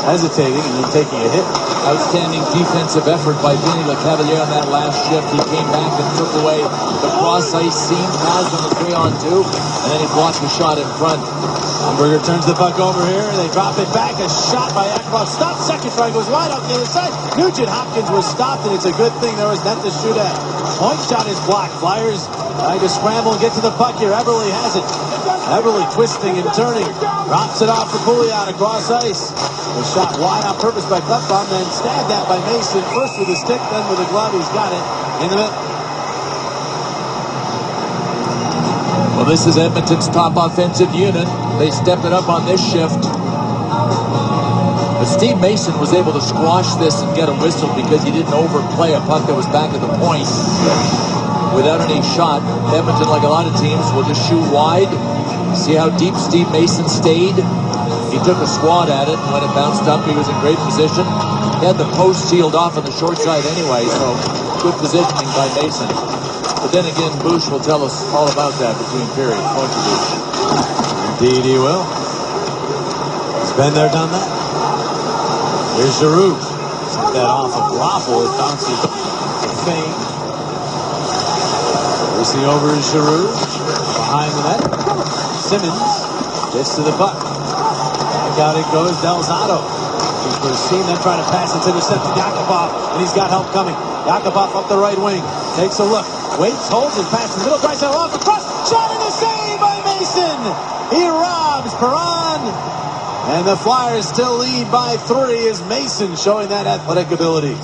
Speaker 1: hesitating and then taking a hit.
Speaker 2: Outstanding defensive effort by Vinny LeCavalier on that last shift. He came back and took away the cross-ice seam pass on the 3-on-2, and then he blocked the shot in front.
Speaker 1: Hamburger turns the puck over here. They drop it back. A shot by Yakupov. Stop. Second try goes wide out the other side. Nugent Hopkins was stopped, and it's a good thing there was net to shoot at. Point shot is blocked. Flyers trying to scramble and get to the puck here. Eberle has it. Eberle twisting and turning. Drops it off for Pouliot across ice. A shot wide on purpose by Clefbaum, then stabbed at by Mason. First with the stick, then with the glove. He's got it in the middle.
Speaker 2: Well, this is Edmonton's top offensive unit. They stepped it up on this shift. But Steve Mason was able to squash this and get a whistle because he didn't overplay a puck that was back at the point. Without any shot, Edmonton, like a lot of teams, will just shoot wide. See how deep Steve Mason stayed? He took a swat at it, and when it bounced up, he was in great position. He had the post sealed off on the short side anyway, so good positioning by Mason. But then again, Bush will tell us all about that between periods, won't you, Bush?
Speaker 1: Indeed he will. He's been there, done that. Here's Giroux. Sent that off of Raffle. It bounces to Fane. Racing over is Giroux. Behind the net. Simmons gets to the puck. Back out it goes Delzato. He's for a seam, then trying to pass it to the center. Yakupov, and he's got help coming. Yakupov up the right wing. Takes a look. Waits, holds his pass in the middle. Tries to off across. Shot and a save by Mason. He robs Perron. And the Flyers still lead by 3 as Mason showing that athletic ability.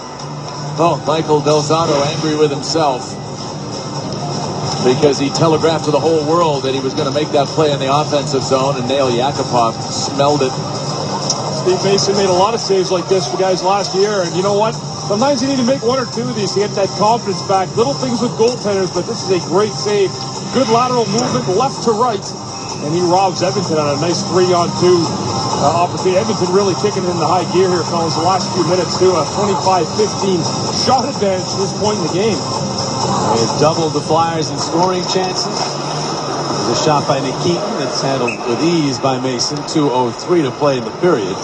Speaker 2: Well, Michael Delzato angry with himself because he telegraphed to the whole world that he was going to make that play in the offensive zone and nail Yakupov. Smelled it.
Speaker 4: Steve Mason made a lot of saves like this for guys last year, and you know what? Sometimes you need to make one or two of these to get that confidence back. Little things with goaltenders, but this is a great save. Good lateral movement left to right. and he robs Edmonton on a nice 3-on-2 opportunity. Edmonton really kicking it in the high gear here, fellas, the last few minutes too. A 25-15 shot advantage at this point in the game.
Speaker 1: They have doubled the Flyers in scoring chances. There's a shot by Nikitin that's handled with ease by Mason. 2:03 to play in the period.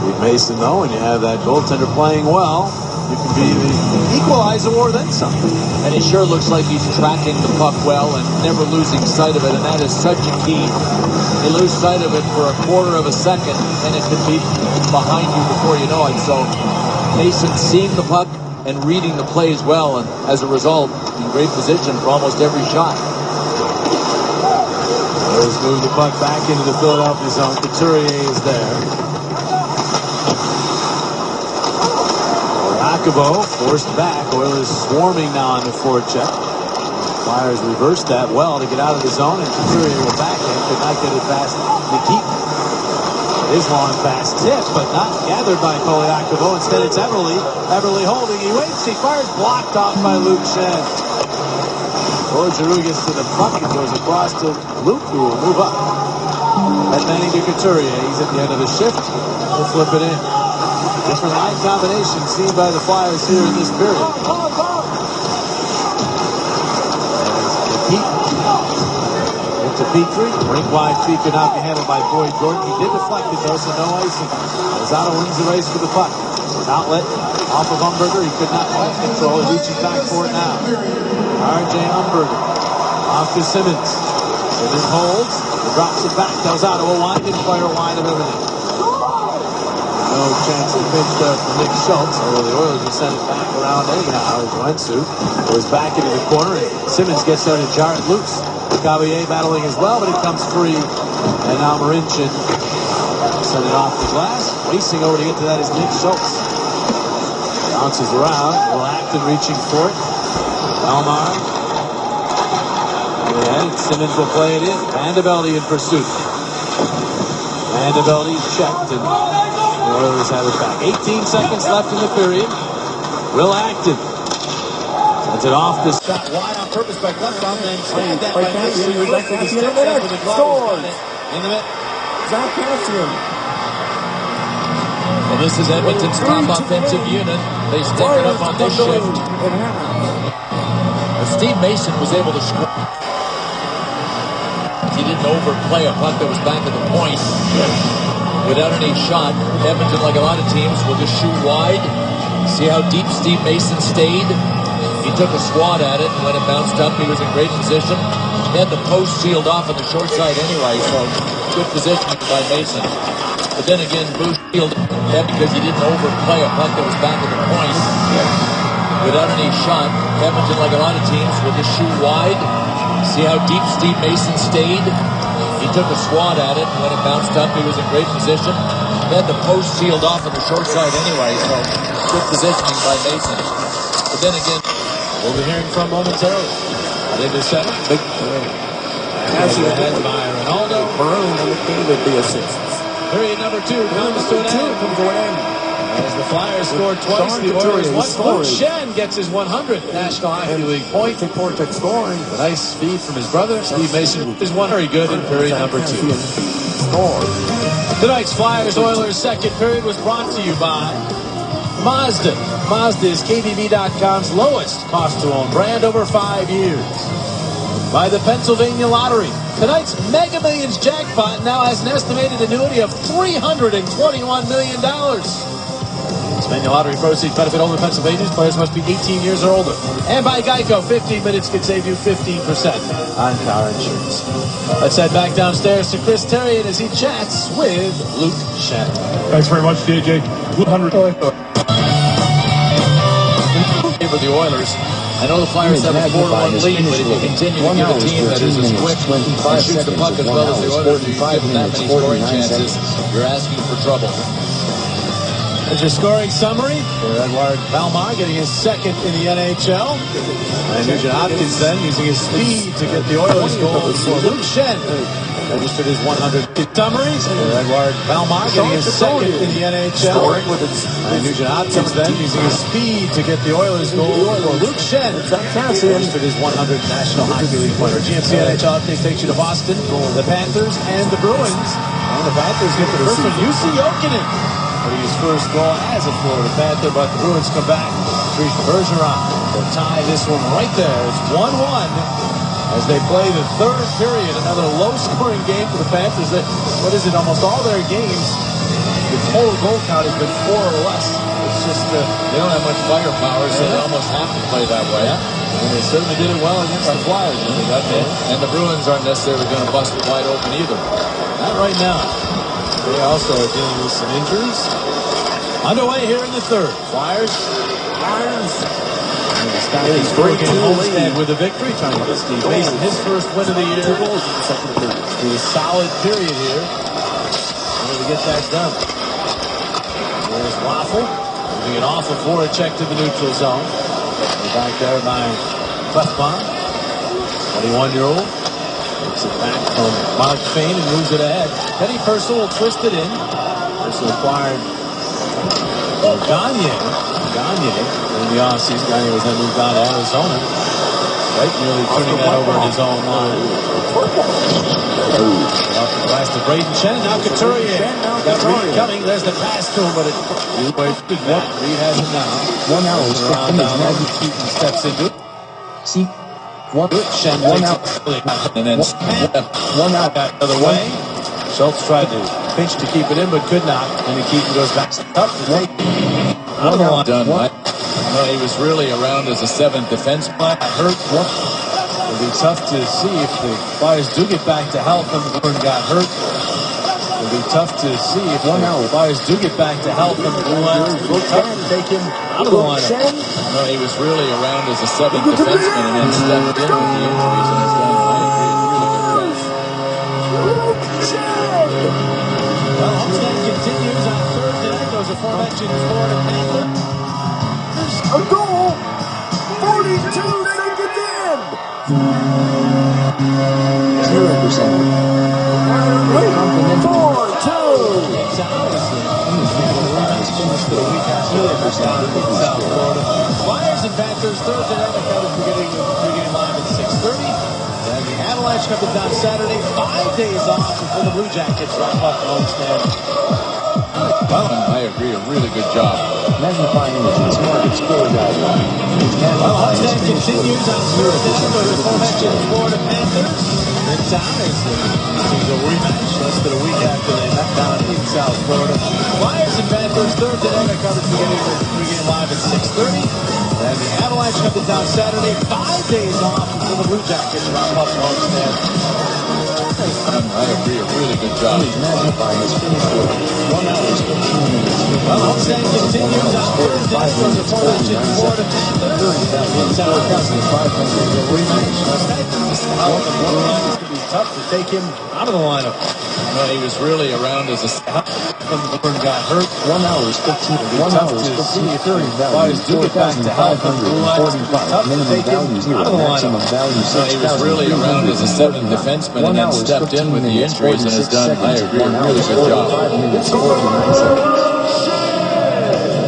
Speaker 1: With Mason, though, when you have that goaltender playing well, you can be the equalizer or then something.
Speaker 2: And it sure looks like he's tracking the puck well and never losing sight of it, and that is such a key. You lose sight of it for a quarter of a second, and it could be behind you before you know it. So Mason seeing the puck and reading the plays well, and as a result, in great position for almost every shot.
Speaker 1: Oilers move the puck back into the Philadelphia zone. Couturier is there. Akabo forced back. Oilers swarming now on the forecheck. Flyers reversed that well to get out of the zone, and Couturier will backhand. Could not get it past Nikitin. His long pass tipped, but not gathered by Akabo. Instead, it's Everly. Everly holding. He waits. He fires. Blocked off by Luke Shen. Giroux gets to the puck and goes across to Luke, who will move up. Headmanning to Couturier. He's at the end of the shift. He'll flip it in. Different line combination seen by the Flyers here in this period. Into Petrie. Rink wide feet could not be handled by Boyd Gordon. He did deflect it though, so no icing. Lozano wins the race for the puck. Outlet off of Umberger. He could not quite control it. Reaching back for it now. R.J. Umberger. Off to Simmons. Simmons holds. He drops it back. Lozano will wind and fire wide of everything. No chance to pitch there for Nick Schultz, although the Oilers will send it back around anyhow. Wentzu goes back into the corner, and Simmons gets there to jar it loose. Cavier battling as well, but it comes free. And now Marincin sent it off the glass. Racing over to get to that is Nick Schultz. Bounces around. Will Acton reaching for it. Elmar. And Simmons will play it in. Vandevelde in pursuit. Vandevelde checked, and the Oilers have it back. 18 seconds left in the period. Will Acton sends it off the shot wide on purpose by Glusov, and then snagged that by Mason. Who left with his stick up with the glove. In the mid.
Speaker 3: Zach Cassian.
Speaker 2: Well, this is Edmonton's top offensive unit. They step it up on this shift. Steve Mason was able to score. He didn't overplay a puck that was back at the point. Without any shot, Edmonton, like a lot of teams, will just shoot wide. See how deep Steve Mason stayed? He took a swat at it, and when it bounced up, he was in great position. He had the post sealed off on the short side anyway, so good positioning by Mason. But then again, Booth sealed that because he didn't overplay a puck that was back at the point. Without any shot, Edmonton, like a lot of teams, will just shoot wide. See how deep Steve Mason stayed? He took a swat at it, and when it bounced up, he was in great position. He had the post sealed off on the short side anyway, so good positioning by Mason. But then again,
Speaker 1: we'll be hearing from momentarily. They just said it. Big
Speaker 3: Cassian
Speaker 1: ahead by Ronaldo.
Speaker 3: Maroon and McDavid the assists.
Speaker 1: Period number 2 comes to an end. As the Flyers scored twice, the Oilers once. Luke Shen gets his 100th National Hockey League point.
Speaker 3: Scoring.
Speaker 1: A nice feed from his brother. Steve Mason is one very good in period number 2. Tonight's Flyers-Oilers second period was brought to you by Mazda. Mazda is KBB.com's lowest cost to own brand over 5 years. By the Pennsylvania Lottery. Tonight's Mega Millions jackpot now has an estimated annuity of $321 million. Pennsylvania Lottery proceeds benefit only Pennsylvanians. Players must be 18 years or older. And by Geico, 15 minutes could save you 15% on car insurance. Let's head back downstairs to Chris Terrian as he chats with Luke Shen.
Speaker 4: Thanks very much, JJ. 100.
Speaker 2: For the Oilers. I know the Flyers have a 4-1 lead, but if you continue to give a team that is as quick and shoots the puck as well as the Oilers, you give them that many scoring chances, you're asking for trouble.
Speaker 1: There's your scoring summary for Edouard Bellemare getting his second in the NHL. And Nugent Hopkins then using his speed to get the Oilers goal for Luke Schenn. Registered his 100 summaries for Edouard Bellemare getting his second in the NHL. And Nugent Hopkins then using his speed to get the Oilers goal for Luke Schenn. Registered his 100 National Hockey League pointer. GMC NHL update takes you to Boston, the Panthers, and the Bruins. And the Panthers get the first one, UC Jokinen. His first goal as a Florida Panther, but the Bruins come back. Patrice Bergeron will tie this one right there. It's 1-1 as they play the third period. Another low-scoring game for the Panthers. What is it? Almost all their games, the total goal count has been 4 or less. It's just
Speaker 2: they don't have much firepower, so they almost have to play that way.
Speaker 1: And they certainly did it well against the Flyers when they got there.
Speaker 2: And the Bruins aren't necessarily going to bust it wide open either.
Speaker 1: Not right now. They also are dealing with some injuries. Underway here in the third. Flyers. He's breaking Homestead with a victory. Trying to get Steve Mason his first win of the year. It was a solid period here. To get that done. There's Waffle. Moving it off of Voracek to the neutral zone. Back there by Klefbom. 21-year-old. Takes it back from Mark Fane and moves it ahead. Teddy Purcell will twist it in. Purcell acquired Gagne in the offseason. Gagne was then moved on to Arizona. Right, nearly turning that over in his own line. Off the glass to Braden Chen. Now Couturier. Got Reed coming. There's the pass to him, but it good back. Reed has him now.
Speaker 3: 1 hour.
Speaker 1: Around down. Keaton steps into it.
Speaker 3: See.
Speaker 1: Shen takes it, and then 1 out that other way. Schultz tried to pinch to keep it in, but could not. And then Keaton goes back up to take out of the line.
Speaker 2: Done. Well, he was really around as a seventh defense player.
Speaker 1: Hurt. It'll be tough to see if the Flyers do get back to health. And Gordon got hurt. It'll be tough to see if the Flyers do get back to health. And Gordon take him out of the lineup.
Speaker 2: Well, he was really around as a seventh defenseman and then stepped in with the injuries and has done
Speaker 1: Well, Homestead continues on Thursday night. Those aforementioned Florida Panthers.
Speaker 9: A goal! 42 seconds in!
Speaker 1: 4-2. Flyers and Panthers Thursday night. Coverage beginning with the pregame live at 6:30. Then the Avalanche comes down Saturday. 5 days off before the Blue Jackets wrap up Homestead.
Speaker 2: Well, I agree. A really good job.
Speaker 3: Magnifying images. Markets Philadelphia.
Speaker 1: Well, Homestead continues on Thursday night. Those aforementioned Florida Panthers in town as the rematch less than a week after they met down in South Florida. Flyers and Panthers Thursday night. Coverage beginning with the pregame live at 6:30. And the Avalanche comes down Saturday. 5 days off before the Blue Jackets wrap up Homestead.
Speaker 2: I agree. A really good job.
Speaker 3: Magnifying is finished with 1 hour 15 minutes.
Speaker 1: Well, Homestead continues on Thursday night. Those aforementioned Florida Panthers in town. The rematch last night. It's going to be tough to take him out of the lineup.
Speaker 2: Well, he was really around as a
Speaker 1: Gordon got hurt.
Speaker 3: 1 hour 15. 1 hour 15. 30
Speaker 1: Flyers do get back to health.
Speaker 3: 4,545. Minimum value 0. Maximum value 6,000.
Speaker 2: He was really around as a seventh defenseman and then stepped in with the injuries and has done, I agree, a really good job.
Speaker 3: 5 minutes 49 seconds.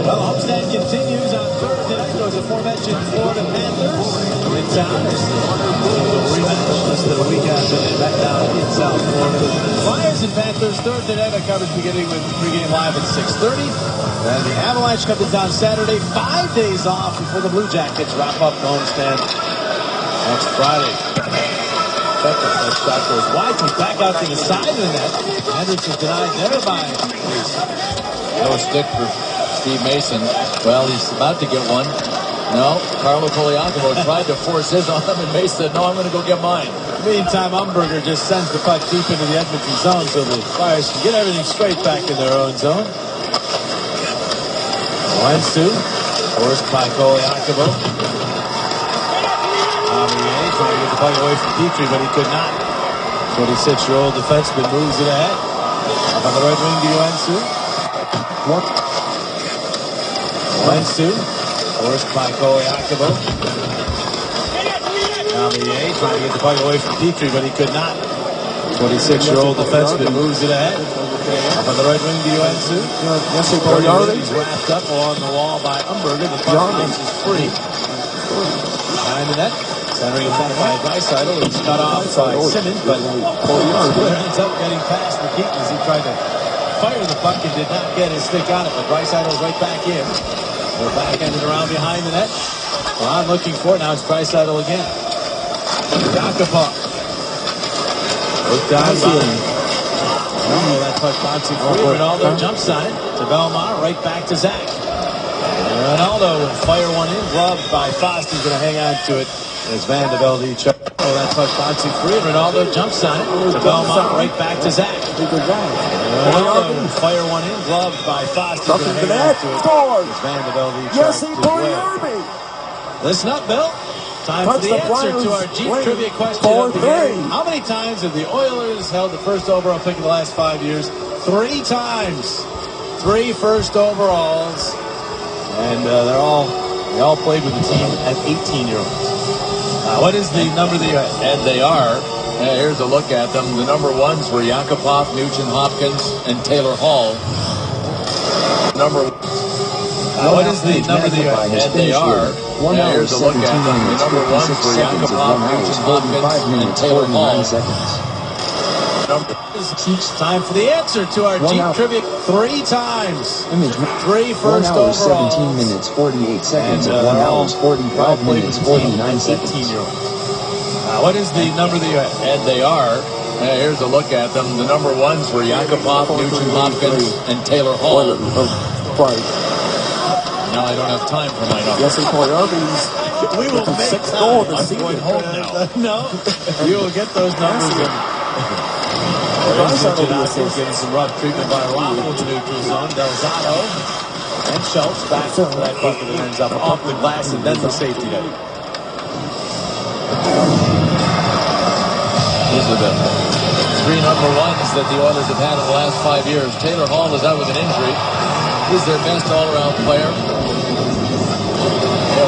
Speaker 1: Well, Homestead continues on Thursday night. Those aforementioned Florida Panthers in town. The rematch less than a week after they met down in South Florida. Flyers and Panthers Thursday night. Coverage beginning with pregame live at 6:30. And the Avalanche comes down Saturday. 5 days off before the Blue Jackets wrap up Homestead next Friday. That shot goes wide. Comes back out to the side of the net. Henderson denied there by Mason.
Speaker 2: No stick for Steve Mason. Well, he's about to get one. No, Carlo Poliakovo tried to force his on him, and Mason said, no, I'm going to go get mine.
Speaker 1: Meantime, Umberger just sends the puck deep into the Edmonton zone so the Flyers can get everything straight back in their own zone. Wensu, forced by Poliakovo. Aurier trying to get the puck away from Petrie, but he could not. 26-year-old defenseman moves it ahead. Up on the right wing to Wensu. Wensu, forced by Koyakibo. Cavalier trying to get the puck away from Petrie, but he could not. 26-year-old defenseman moves it ahead. Up on the right wing to Wensu. He's wrapped up along the wall by Umberger. The puck bounces free. Behind the net. Centering it back by Draisaitl. He's cut off by Simmons, but ends up getting past McKeaton as he tried to fire the puck and did not get his stick on it. But Draisaitl's right back in. They're back-ended around behind the net. Well, I'm looking for it. Now it's Draisaitl again. Yakupov. Look down by. Oh, that puck bouncing free. Ronaldo jumps on it to Belmar. Right back to Zach. Ronaldo will fire one in. Gloved by Foster's going to hang on to it. As Van de Velde oh, that puck bouncing free. Ronaldo jumps on it to Belmont. Right back to Zach. Ronaldo will fire one in. Gloved by Foster. Going to hang on to it. As Van de Velde Listen up, Bill. Time for the answer to our Jeep trivia question of the game. How many times have the Oilers held the first overall pick in the last 5 years? 3 times. 3 first overalls. And they all played with the team as 18-year-olds. What is the number that you had?
Speaker 2: And they are. Here's a look at them. The number ones were Yakupov, Nugent Hopkins, and Taylor Hall.
Speaker 1: What is the number that you had?
Speaker 2: And they are. Here's a look at them. The number ones were Yakupov, Nugent Hopkins, and Taylor Hall.
Speaker 1: Time for the answer to our Jeep trivia. 3 times. 3 first
Speaker 3: 1 hour,
Speaker 1: overalls.
Speaker 3: 17 minutes, 48 seconds, and 1 hour, 45 minutes, 49 seconds.
Speaker 1: What is the number that you had?
Speaker 2: And they are. Here's a look at them. The number ones were Yakupov, Nugent Hopkins, and Taylor Hall. Now I don't have time for my numbers.
Speaker 1: We will make time. I'm going home now. No, you will get those numbers. Getting some rough treatment by Raffle to neutral zone. Delzato and Schultz back for that puck that ends up off the glass and then the safety net.
Speaker 2: These are the 3 number ones that the Oilers have had in the last 5 years. Taylor Hall is out with an injury. He's their best all-around player.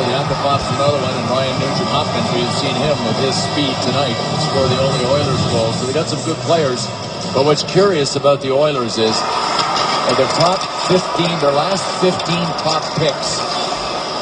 Speaker 2: Yakupov's another one, and Ryan Nugent Hopkins, we have seen him with his speed tonight score the only Oilers goal. So they got some good players. But what's curious about the Oilers is their top 15, their last 15 top picks,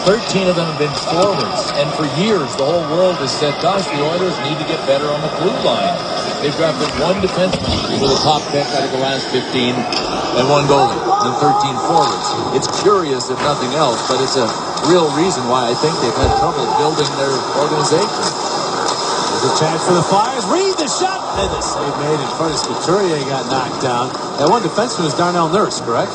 Speaker 2: 13 of them have been forwards. And for years, the whole world has said, gosh, the Oilers need to get better on the blue line. They've drafted 1 defenseman with a top pick out of the last 15 and 1 goalie and 13 forwards. It's curious, if nothing else, but it's a real reason why I think they've had trouble building their organization.
Speaker 1: There's a chance for the Flyers. Read the shot. And the save made in front of Couturier got knocked down. That one defenseman is Darnell Nurse, correct?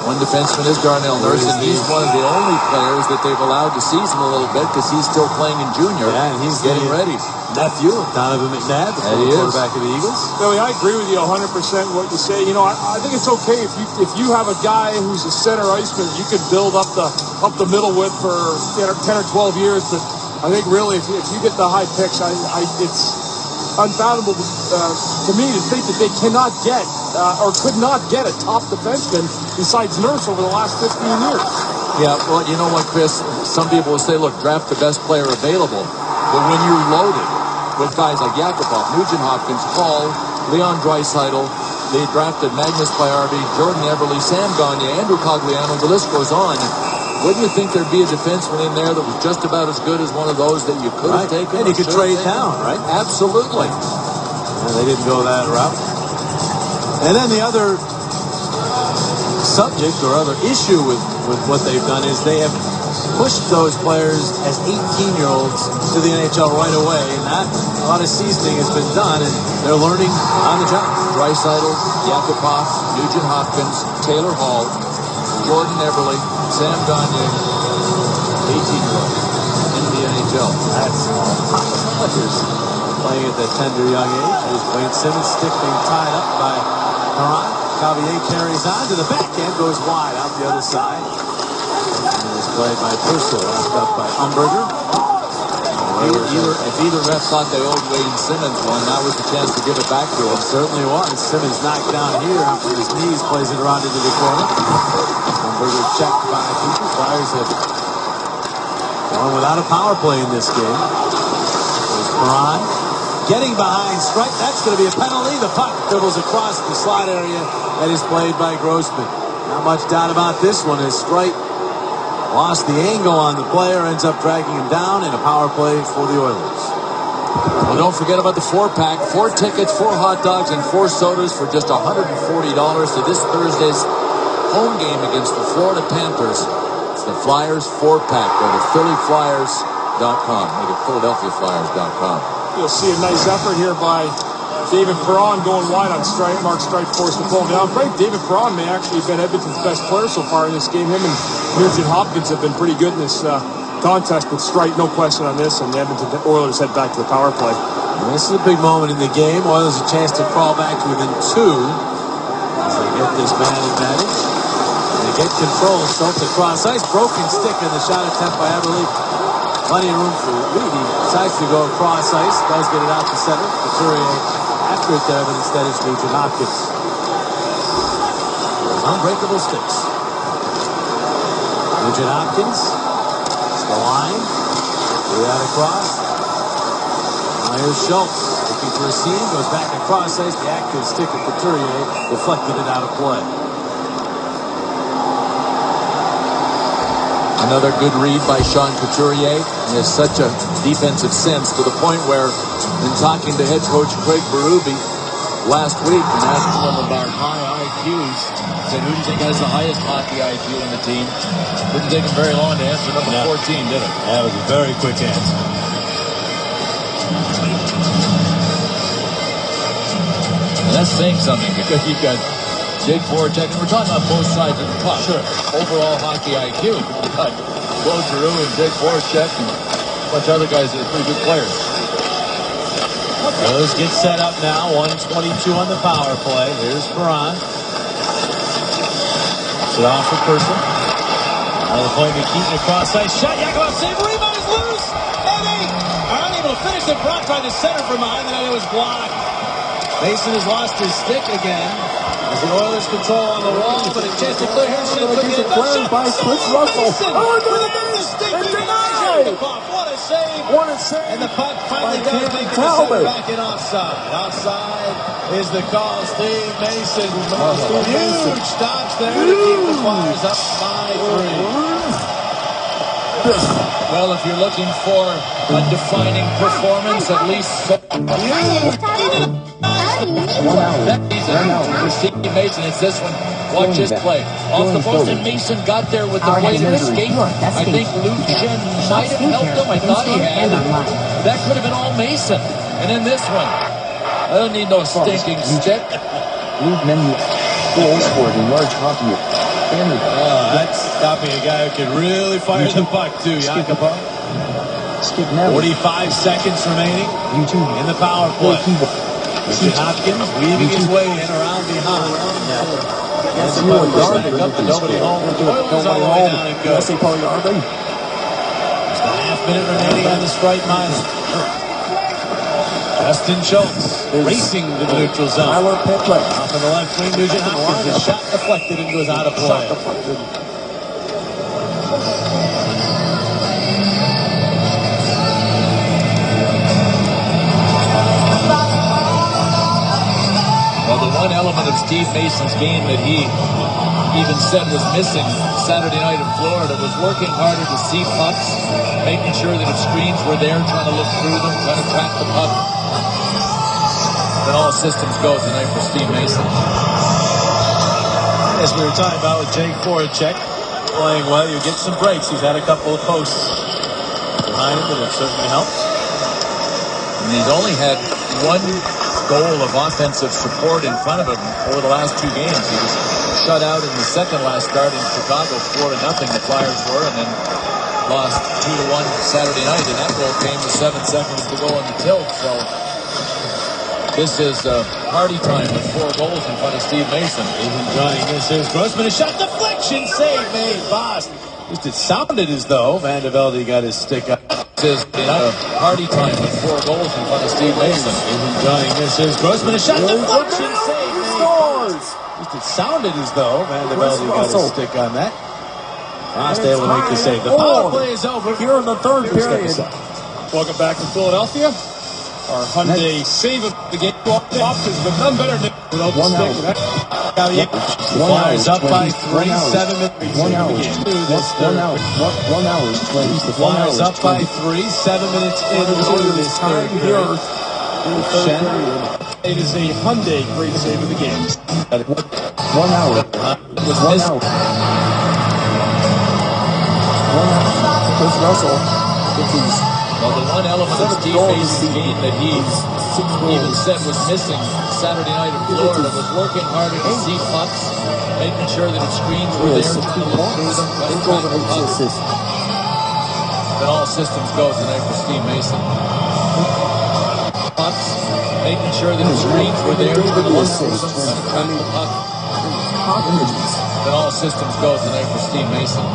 Speaker 2: One defenseman is Darnell Nurse, and he's one of the only players that they've allowed to season a little bit because he's still playing in junior.
Speaker 1: Yeah, and he's
Speaker 2: getting ready.
Speaker 1: Nephew of Donovan McNabb, the former quarterback of the Eagles.
Speaker 4: Billy, I agree with you 100% what you say. You know, I think it's okay if you have a guy who's a center iceman you could build up the middle with for 10 or 12 years. But I think really if you get the high picks, it's unfathomable to me to think that they cannot get or could not get a top defenseman besides Nurse over the last 15 years.
Speaker 2: Yeah, well, you know what, Chris? Some people will say, look, draft the best player available. But when you're loaded with guys like Yakupov, Nugent Hopkins, Hall, Leon Draisaitl, they drafted Magnus Pajärvi, Jordan Eberle, Sam Gagner, Andrew Cogliano, the list goes on. Wouldn't you think there'd be a defenseman in there that was just about as good as one of those that you could have taken?
Speaker 1: And you could trade down, right?
Speaker 2: Absolutely.
Speaker 1: And they didn't go that route. And then the other subject or other issue with what they've done is they have pushed those players as 18-year-olds to the NHL right away. And that, a lot of seasoning has been done, and they're learning on the job.
Speaker 2: Draisaitl, Yakupov, Nugent Hopkins, Taylor Hall, Jordan Eberle, Sam Gagner, 18-year-olds into the NHL.
Speaker 1: That's players playing at that tender young age. There's Wayne Simmons, stick being tied up by Perron. Cavalier carries on to the backhand, goes wide out the other side. And it's played by Purcell, wrapped up by Umberger.
Speaker 2: If either ref thought they owed Wayne Simmons one, that was the chance to give it back to him.
Speaker 1: Certainly was. Simmons knocked down here after his knees, plays it around into the corner. Berger checked by people. Flyers have gone without a power play in this game. There's Perron getting behind Strike. That's going to be a penalty. The puck dribbles across the slot area that is played by Grossman. Not much doubt about this one as Strike lost the angle on the player, ends up dragging him down in a power play for the Oilers.
Speaker 2: Well, don't forget about the 4-pack. 4 tickets, 4 hot dogs, and 4 sodas for just $140 to this Thursday's home game against the Florida Panthers. It's the Flyers 4-pack. Go to PhillyFlyers.com. Make it PhiladelphiaFlyers.com.
Speaker 4: You'll see a nice effort here by David Perron going wide on Strike. Mark Strike forced to pull him down. Frank, David Perron may actually have been Edmonton's best player so far in this game. Him and Nugent Hopkins have been pretty good in this contest with Strike, no question on this, and the Edmonton Oilers head back to the power play.
Speaker 1: Well, this is a big moment in the game. Oilers a chance to crawl back to within 2 as they get this man advantage. They get control. Schultz across ice. Broken stick in the shot attempt by Everly. Plenty of room for Levy. Decides to go across ice. Does get it out to center. Couturier after it there, but instead it's Nugent Hopkins. Those unbreakable sticks. Nugent Hopkins. It's the line. Threw that across. Now here's Schultz. Looking for a seam. Goes back across ice. The active stick of Couturier deflected it out of play.
Speaker 2: Another good read by Sean Couturier. He has such a defensive sense to the point where, in talking to head coach Craig Berube last week and asking him about high IQs, he said, who do you think has the highest hockey IQ in the team? Didn't take him very long to answer number 14, did it?
Speaker 1: That was a very quick answer.
Speaker 2: And that's saying something because you've got Jake Voracek, and we're talking about both sides of the puck.
Speaker 1: Sure.
Speaker 2: Overall hockey IQ. We've got Claude Giroux and Jake Voracek and a bunch of other guys that are pretty good players.
Speaker 1: Oilers get set up now. 1:22 on the power play. Here's Perron. It's it off for Person. Now the point McKeaton across ice. Shot. Yakupov save. Rebound is loose. And they are unable to finish it. Brock tried to center from behind. Then it was blocked. Mason has lost his stick again. As the Oilers control on the wall, but a chance to clear here. Shot could be a shot.
Speaker 9: By Chris Russell.
Speaker 1: Oh, the stick. What a save.
Speaker 9: What a save.
Speaker 1: And the puck finally does make it back in offside. Offside is the call. Steve Mason. Huge stops there to keep the Flyers up by 3.
Speaker 2: Well, if you're looking for a defining performance, at least for Steve Mason, it's this one. Watch his play. Off the post, and Mason got there with the weight of escape. I think Lucien might have helped him. I thought he had. That could have been all Mason. And then this one. I don't need no stinking stick.
Speaker 3: League menu goal scored in large hockey.
Speaker 1: That's stopping a guy who can really fire the puck, too. Yakupov. 45 seconds remaining in the power play. Nugent Hopkins weaving his way in around behind. That's the puck starting up, but nobody home. Oilers all the way down and go. Just a half-minute remaining on the Strike minor. Justin Schultz racing to the neutral zone. Off in the left wing, Nugent Hopkins. The shot deflected and goes out of play.
Speaker 2: Well, the one element of Steve Mason's game that he even said was missing Saturday night in Florida was working harder to see pucks, making sure that if screens were there, trying to look through them, trying to track the puck. Then all systems go tonight for Steve Mason.
Speaker 1: As we were talking about with Jake Voracek playing well, you get some breaks. He's had a couple of posts behind him that have certainly helped.
Speaker 2: And he's only had one goal of offensive support in front of him over the last 2 games. He was shut out in the second last start in Chicago, 4-0. The Flyers were, and then lost 2-1 Saturday night. And that goal came with 7 seconds to go on the tilt. So this is party time with 4 goals in front of Steve Mason.
Speaker 1: He's enjoying this. Here's Grossman. A shot deflection save made. Boss. It sounded as though Van de Velde got his stick up.
Speaker 2: This is Party time with 4 goals in front of Steve Mason.
Speaker 1: Enjoying this is Grossman. A shot deflection save. It sounded as though Vanderbilt got a stick on that. Frost able to make the save. The power play is over
Speaker 9: here in the third period.
Speaker 4: Welcome back to Philadelphia. Our Hyundai save of the game. Options, but none better than without the stick.
Speaker 1: Flyers up by 3, 7 minutes.
Speaker 3: 1 hour, 1 hour, 20.
Speaker 1: The Flyers up by 3, 7 minutes into this third period.
Speaker 4: It is a Hyundai great save of the game.
Speaker 3: 1 hour. 1 hour. Chris Russell,
Speaker 2: Well, the one element of Steve Mason's game that he even said was missing Saturday night in Florida was working harder to see pucks, making sure that his screens were there, trying to look through them, trying to find the pucks. But all systems go tonight for Steve Mason. Pucks, making sure that his screens were there, trying to look through them, trying to find the puck. But all systems go tonight for Steve Mason.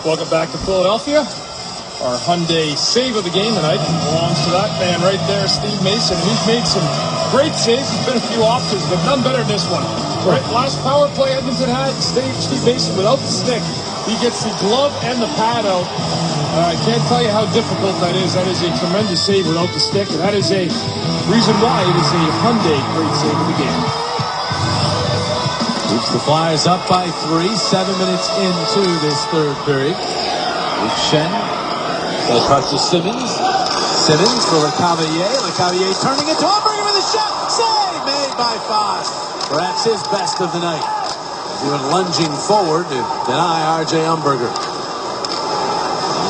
Speaker 4: Welcome back to Philadelphia. Our Hyundai save of the game tonight belongs to that man right there, Steve Mason. He's made some great saves. There's been a few options, but none better than this one. Right, last power play Edmonton had, Steve Mason without the stick. He gets the glove and the pad out. I can't tell you how difficult that is. That is a tremendous save without the stick, and that is a reason why it is a Hyundai great save of the game.
Speaker 1: Keeps the Flyers up by 3, 7 minutes into this third period. Luke Shen. The puck to Simmons. Simmons for LeCavalier. LeCavalier turning it to Umberger with a shot. Save made by Foss. Perhaps his best of the night. He went lunging forward to deny R.J. Umberger.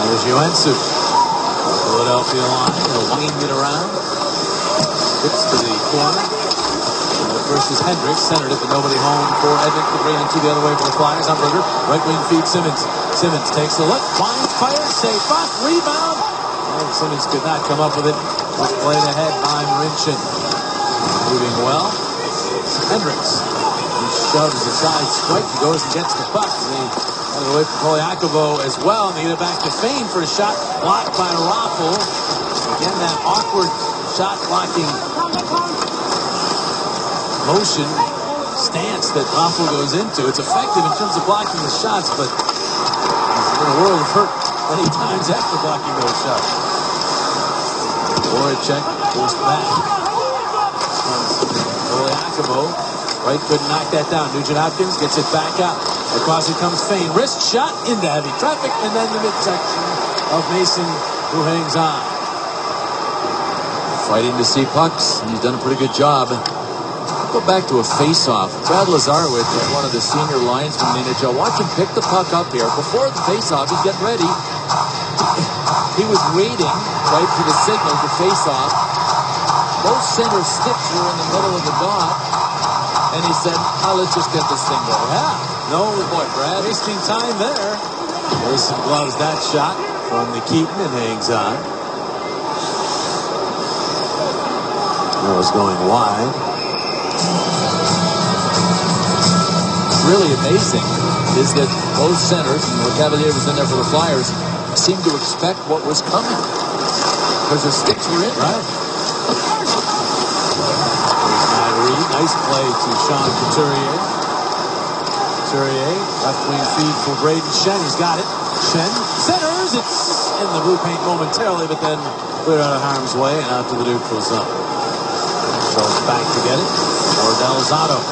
Speaker 1: There's Johansson. Philadelphia line. He'll wing it around. Gets to the corner. First is Hendricks. Centered it, but nobody home for Edmonton. The bring two the other way for the Flyers. Umberger. Right wing feed Simmons. Simmons takes a look. Finds fire. Save. Foss. Rebound. Oh, Simmons could not come up with it. Was played ahead by Marincin. Moving well. Hendricks. He shoves aside strike. He goes and gets the puck. Out of the way for Poliakovo as well. And they get it back to Fane for a shot blocked by Raffle. Again, that awkward shot blocking motion stance that Raffle goes into. It's effective in terms of blocking the shots, but he's in a world of hurt many times after blocking those shots. Voracek goes back. Poliakovo. Right, couldn't knock that down. Nugent Hopkins gets it back out. Across it comes Fane. Wrist shot into heavy traffic, and then the midsection of Mason, who hangs on. Fighting to see pucks, and he's done a pretty good job. Go back to a face-off. Brad Lazarowicz is one of the senior linesmen in the NHL. Watch him pick the puck up here. Before the face-off, he's getting ready. He was waiting, right, for the signal to face-off. Both center sticks were in the middle of the dot. And he said, let's just get this thing going. Yeah. No, boy, Brad, wasting time there. Mason gloves that shot from the Keaton and hangs on. That was going wide. Really amazing is that both centers, and LeCavalier was in there for the Flyers, seemed to expect what was coming. Because the sticks were in, right? Nice play to Sean Couturier. Couturier, left wing feed for Braden Shen. He's got it. Shen centers. It's in the blue paint momentarily, but then cleared out of harm's way and out to the neutral zone. So it's back to get it. For Delzato.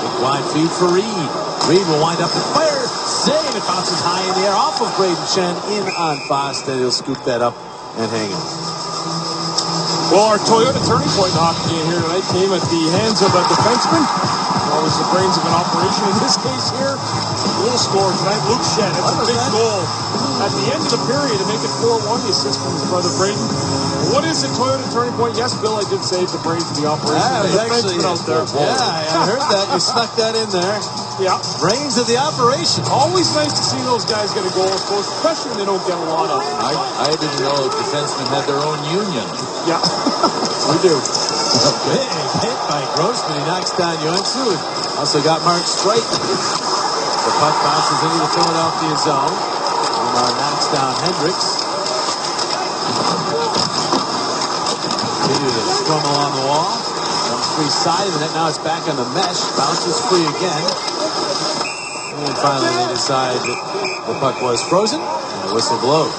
Speaker 1: Big wide feed for Reed. Reed will wind up and fire. Save. It bounces high in the air off of Braden Shen in on Foss. Then he'll scoop that up and hang it.
Speaker 4: Well, our Toyota turning point in the hockey game here tonight came at the hands of a defenseman. Always the brains of an operation. In this case here, goal scorer tonight, Luke Shen. That's a big goal at the end of the period to make it 4-1. The assist from his brother Braden. What is the Toyota turning point? Yes, Bill, I did save the brains of the operation.
Speaker 1: Yeah, it was actually out there. Yeah, I heard that. You snuck that in there.
Speaker 4: Yeah.
Speaker 1: Brains of the operation.
Speaker 4: Always nice to see those guys get a goal, especially when they don't get a lot of.
Speaker 2: I didn't know defensemen had their own union.
Speaker 4: Yeah, we do.
Speaker 1: Big hit by Grossman. He knocks down Yoensu. Also got Mark Streit. The puck bounces into the Philadelphia zone. Omar knocks down Hendricks. Continue to strum along the wall. Comes free side of the net. Now it's back on the mesh. Bounces free again. And finally they decide that the puck was frozen. And the whistle blows.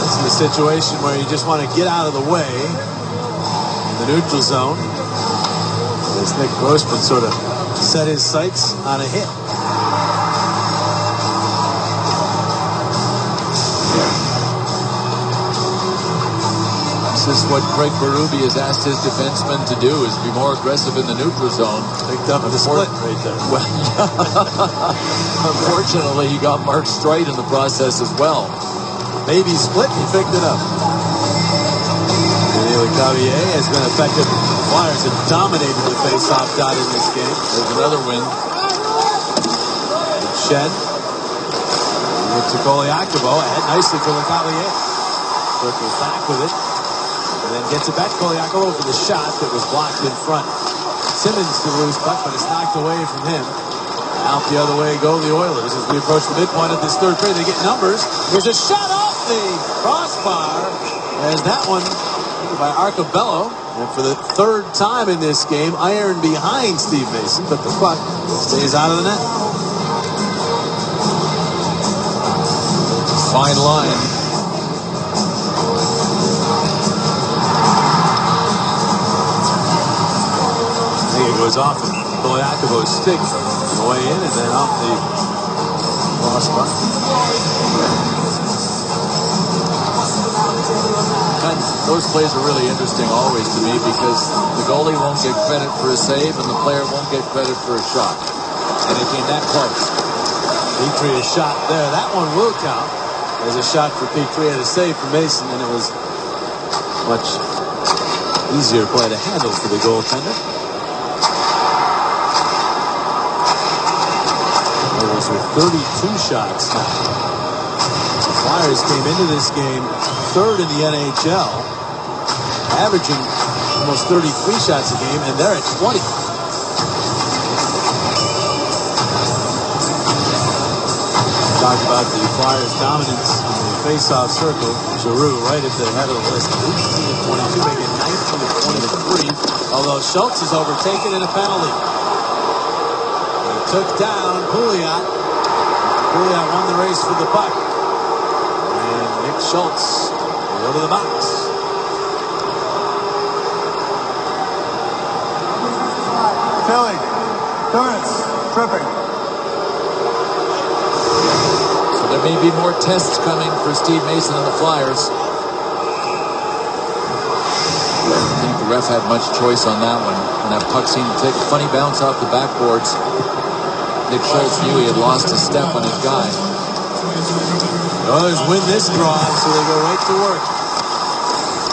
Speaker 1: This is a situation where you just want to get out of the way in the neutral zone. As Nick Grossman sort of set his sights on a hit.
Speaker 2: This is what Craig Berube has asked his defensemen to do, is be more aggressive in the neutral zone.
Speaker 1: Picked up the split right there.
Speaker 2: Well, unfortunately, he got Mark Streit in the process as well.
Speaker 1: Maybe split, he picked it up. Daniel Cavier has been effective. The Flyers have dominated the face-off dot in this game.
Speaker 2: There's another win.
Speaker 1: Shed. To Koliakovo. Ahead nicely to Lecavalier. Circles back with it. And then gets it back to Koliakovo for the shot that was blocked in front. Simmons to lose puck, but it's knocked away from him. Out the other way go the Oilers as we approach the midpoint of this third period. They get numbers. There's a shot off the crossbar. There's that one by Arcobello. And for the third time in this game, iron behind Steve Mason, but the puck stays out of the net.
Speaker 2: Fine line.
Speaker 1: It goes off of Koliakovo's stick on the way in and then off the crossbar.
Speaker 2: Those plays are really interesting always to me because the goalie won't get credit for a save and the player won't get credit for a shot. And it came that close.
Speaker 1: Petrie a shot there. That one will count as a shot for Petrie and a save for Mason, and it was much easier play to handle for the goaltender. With 32 shots now. The Flyers came into this game third in the NHL, averaging almost 33 shots a game, and they're at 20. Talk about the Flyers' dominance in the face-off circle. Giroux right at the head of the list, 18 of 22, making 19 of 23. Although Schultz is overtaken in a penalty. Took down Pouliot. Pouliot won the race for the puck. And Nick Schultz will go to the box.
Speaker 10: Philly, Torrance, tripping.
Speaker 2: So there may be more tests coming for Steve Mason and the Flyers. I don't think the ref had much choice on that one. And that puck seemed to take a funny bounce off the backboards. Nick Schultz knew he had lost a step on his guy.
Speaker 1: The Oilers win this draw, so they go right to work.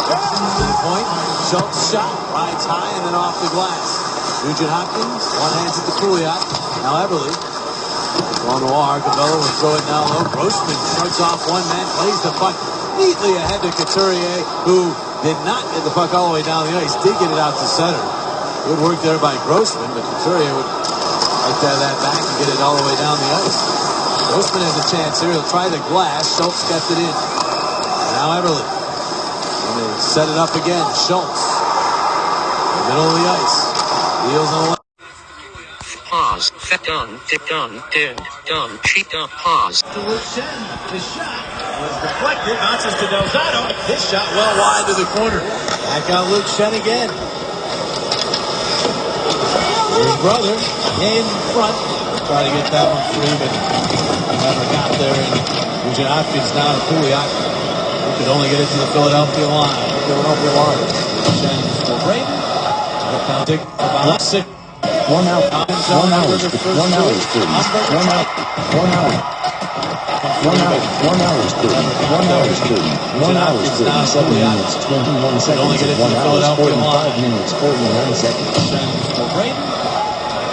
Speaker 1: To the point, Schultz shot, rides high and then off the glass. Nugent Hopkins, one hands it to Pouliot. Now Everly. Noir, Cabello will throw it now low. Grossman starts off one man, plays the puck neatly ahead to Couturier, who did not get the puck all the way down the ice. Did get it out to center. Good work there by Grossman, but Couturier would like to have that back and get it all the way down the ice. Grossman has a chance here. He'll try the glass. Schultz kept it in. Now Everly. And they set it up again. Schultz. Middle of the ice. Deals on the left.
Speaker 11: Pause. Done. Cheat up. Pause.
Speaker 1: To Luke Shen. His shot was deflected. Bounces to Delzato. His shot well wide to the corner. Back out Luke Shen again. His brother in front. Try to get that one free, but never got there. And Nugent Hopkins now to Pouliot. He could only get it to the Philadelphia line. Shen for Braden. Dick about 6.
Speaker 3: 1 hour. 1 hour. 1 hour. 1 hour. 1 hour 37 minutes, 21 seconds, 1 hour 45 minutes, 49 seconds.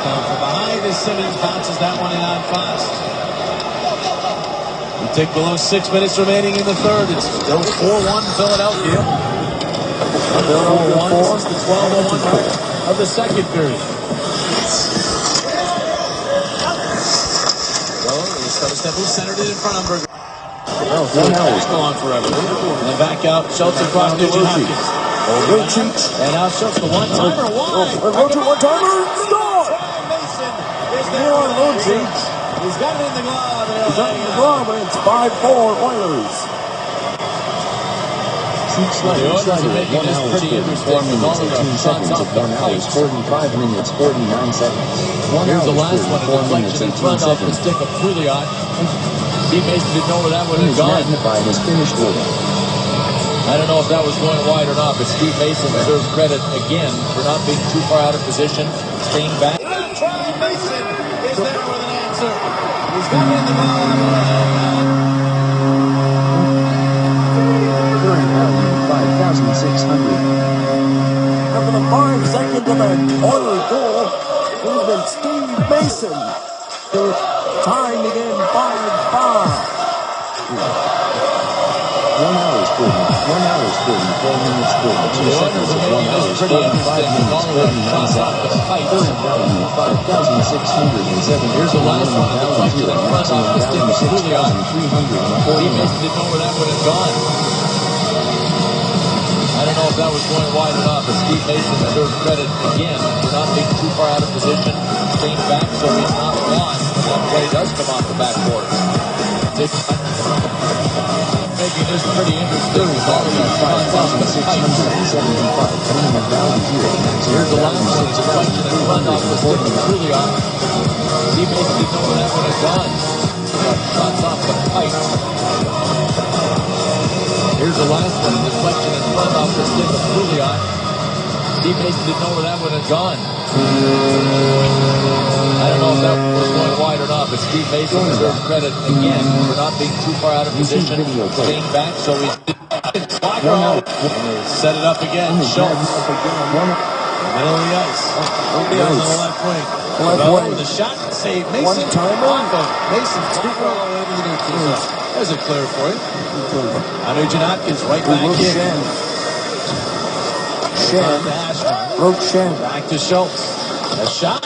Speaker 1: Down from behind as Simmons bounces that one in on fast. We take below 6 minutes remaining in the third. It's still 4-1 Philadelphia. 4-1. This is the 12:01 mark of the second period. Stepping centered it in front of Berger. Go on forever. And then back out. Schultz across to Hopkins. And now Schultz the one-timer.
Speaker 9: One-timer. Stop!
Speaker 1: Mason is there on Lucic. He's got it in the glove.
Speaker 9: He's got it in the glove, and it's 5-4 Oilers.
Speaker 3: Slider, 1 hour 34 minutes, 18 seconds of 1 hour 45 minutes, 49 seconds.
Speaker 2: Here's the last one, a deflection in front off the stick of Pouliot. Steve Mason didn't know where that one had gone.
Speaker 3: Magnified his finished work.
Speaker 2: I don't know if that was going wide or not, but Steve Mason deserves credit again for not being too far out of position, staying back.
Speaker 1: Mason is there with an answer. He's got it in the ball.
Speaker 3: 5,600.
Speaker 9: After the 5 seconds of an Oilers goal, it has been Steve Mason. Time again, 5-5.
Speaker 3: 1 hour 34 minutes, 32 seconds of 1 hour 45 minutes, 49 seconds. 5,607.
Speaker 2: Here's the last one, a deflection in front off the stick of Pouliot. Steve Mason didn't know where that one had gone. I don't know if that was going wide or not, but Steve Mason deserves credit again for not being too far out of position, staying back so he's not lost when that play does come off the backboard. Making this pretty interesting with all of these shots off the pipe. Here's the last one, it's a deflection in front off the stick of Pouliot. Steve Mason didn't know where that one had gone. Shots off the pipe. Here's the last one, a deflection in front off the stick of Pouliot. Steve Mason didn't know where that one had gone. I don't know if that was going wide or not, but Steve Mason deserves credit again for not being too far out of position, staying back so he's set it up again. Schultz. Middle of the ice. On the left wing. With a shot and save. Mason off of Mason's free throw all over the net. There's a clear for you. Nugent Hopkins right back in.
Speaker 9: Shen.
Speaker 1: Back to Schultz. A shot.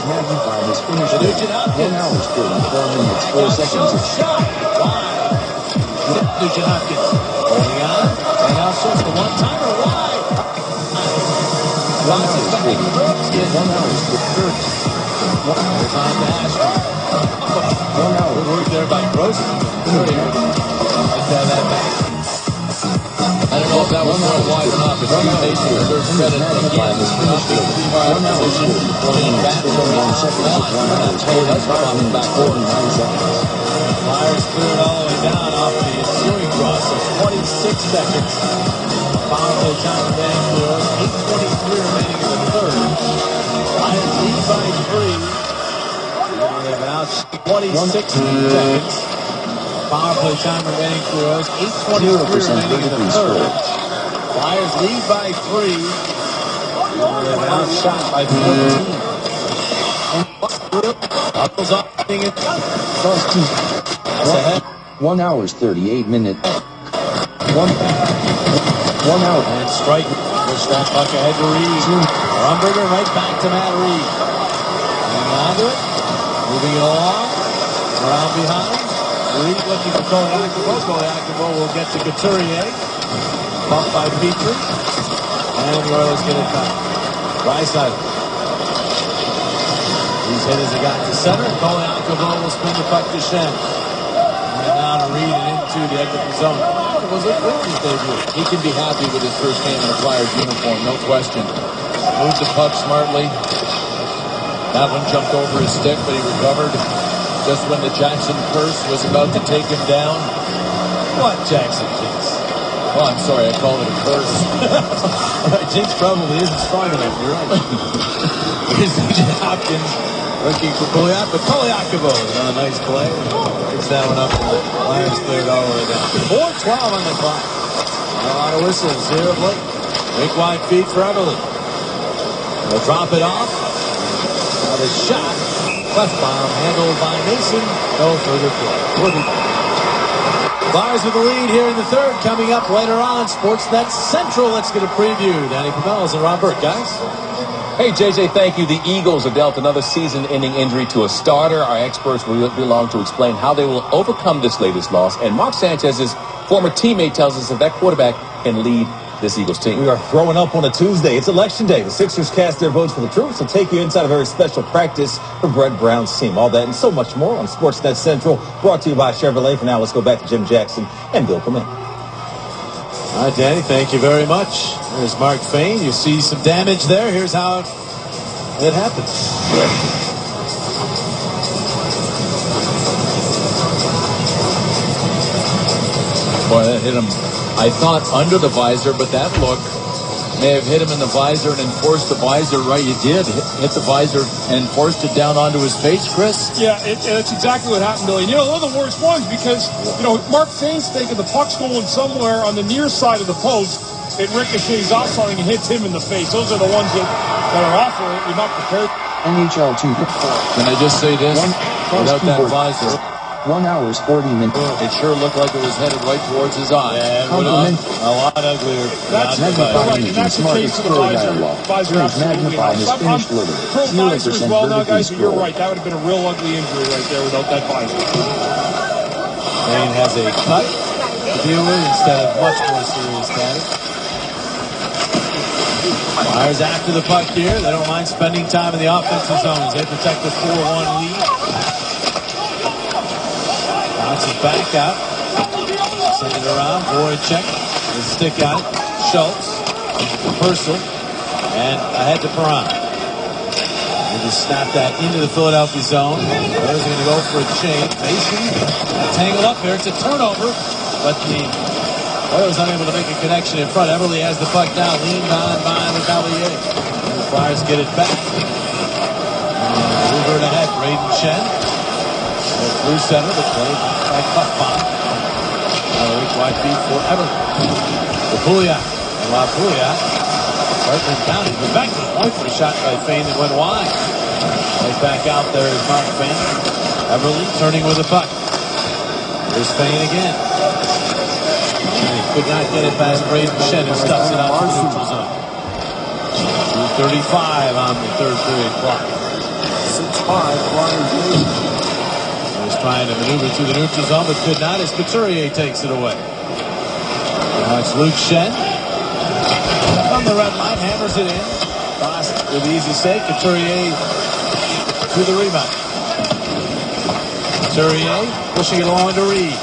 Speaker 3: Magnified his finished 1 hour 34 minutes, 4 seconds.
Speaker 1: Nugent Hopkins holding on. And now Schultz the one-timer wide.
Speaker 3: 1 hour 30.
Speaker 1: There's on to Ashton.
Speaker 3: 1 hour.
Speaker 1: Good work there by Grossman. Like that back. I don't know if that was going wide or not, but Steve Mason deserves credit again for not being too far out of position, playing back for that play does come off the backboard.
Speaker 2: Flyers cleared all the way down off the ensuing cross of 26 seconds. Power play time remaining for 8:23 remaining in the third. Flyers lead by 3. They've been out 26 seconds. Power play time remaining for us. 8:23 remaining in the third. Flyers lead by 3. They've been outshot by 14. Buckles up, getting it. That's ahead.
Speaker 3: 1 hour 38 minutes. 1 hour.
Speaker 2: And strike. Push that puck ahead to Reed. Rumberger right back to Matt Reed. Hanging on to it. Moving it along. Around behind. Reed looking for Kolyakov. Kolyakov will get to Couturier. Bumped by Petrie. And the Oilers get it back. Draisaitl. He's hit as he got to center. Kolyakov will spin the puck to Shen. And now to Reed and into the Edmonton zone. was it Whitney's debut? He can be happy with his first game in a Flyers uniform, no question. Moved the puck smartly. That one jumped over his stick, but he recovered just when the Jackson curse was about to take him down.
Speaker 1: What Jackson jinx?
Speaker 2: Oh, I'm sorry, I called it a curse.
Speaker 1: Jinx probably isn't strong enough. You're right. Here's DJ Hopkins looking for Poliakovo on a nice play. Picks that one up. The Lions cleared all the way down. 4:12 on the clock. A lot of whistles here of late. Make wide feet for Everly. They'll drop it off. Now the shot. Left bomb handled by Mason. No further play. Flyers with the lead here in the third. Coming up later on, Sportsnet Central. Let's get a preview. Danny Pamelas and Rob Burke, guys.
Speaker 12: Hey, JJ, thank you. The Eagles have dealt another season-ending injury to a starter. Our experts will be along to explain how they will overcome this latest loss. And Mark Sanchez's former teammate tells us if that quarterback can lead this Eagles team.
Speaker 13: We are throwing up on a Tuesday. It's Election Day. The Sixers cast their votes for the troops. We'll take you inside a very special practice for Brett Brown's team. All that and so much more on Sportsnet Central, brought to you by Chevrolet. For now, let's go back to Jim Jackson and Bill Clement.
Speaker 1: All right, Danny, thank you very much. There's Mark Fain. You see some damage there. Here's how it happens.
Speaker 2: Boy, that hit him, I thought, under the visor, but that look may have hit him in the visor and enforced the visor right. You did hit the visor and forced it down onto his face, Chris?
Speaker 4: Yeah, it's exactly what happened, Billy. And, one of the worst ones because, Mark Fain's thinking the puck's going somewhere on the near side of the post. It ricochets off something and hits him in the face. Those are the ones that are awful. You're not prepared.
Speaker 3: NHL 2.
Speaker 2: Can I just say this? Without that visor,
Speaker 3: 1 hour 40 minutes.
Speaker 2: It sure looked like it was headed right towards his eye.
Speaker 1: Yeah, a lot uglier.
Speaker 4: That's the case of the visor. Absolutely. I'm pro visor as well now, guys, but you're right. That would have been a real ugly injury right there without that visor.
Speaker 1: Fain has a cut to deal with instead of much more serious damage. Flyers after the puck here. They don't mind spending time in the offensive zone as they protect the 4-1 lead. Bounces back out. Send it around. Voracek. The stick on it. Schultz. Purcell. And ahead to Perron. They just snap that into the Philadelphia zone. There's going to go for a change. Mason tangled up here. It's a turnover. But the Oilers unable to make a connection in front. Everly has the puck now. Leaned on by Lecavalier. And the Flyers get it back. Over and ahead. Braden Shen. Through center, but played by Buffon. Now a weak wide feed for Everly. The Pouliot. La Pouliot. Hartman down. He went back to the point for a shot by Fain that went wide. Right back out there is Mark Fain. Everly turning with the puck. Here's Fain again. And he could not get it past Braden Shen, who stuffs it out to the neutral zone. 2:35 on the third period clock.
Speaker 9: 6-5, Flyers lead.
Speaker 1: Was trying to maneuver through the neutral zone, but could not as Couturier takes it away. Now it's Luke Shen. On the red line, hammers it in. Boss with the easy save. Couturier to the rebound. Couturier pushing it along to Reed.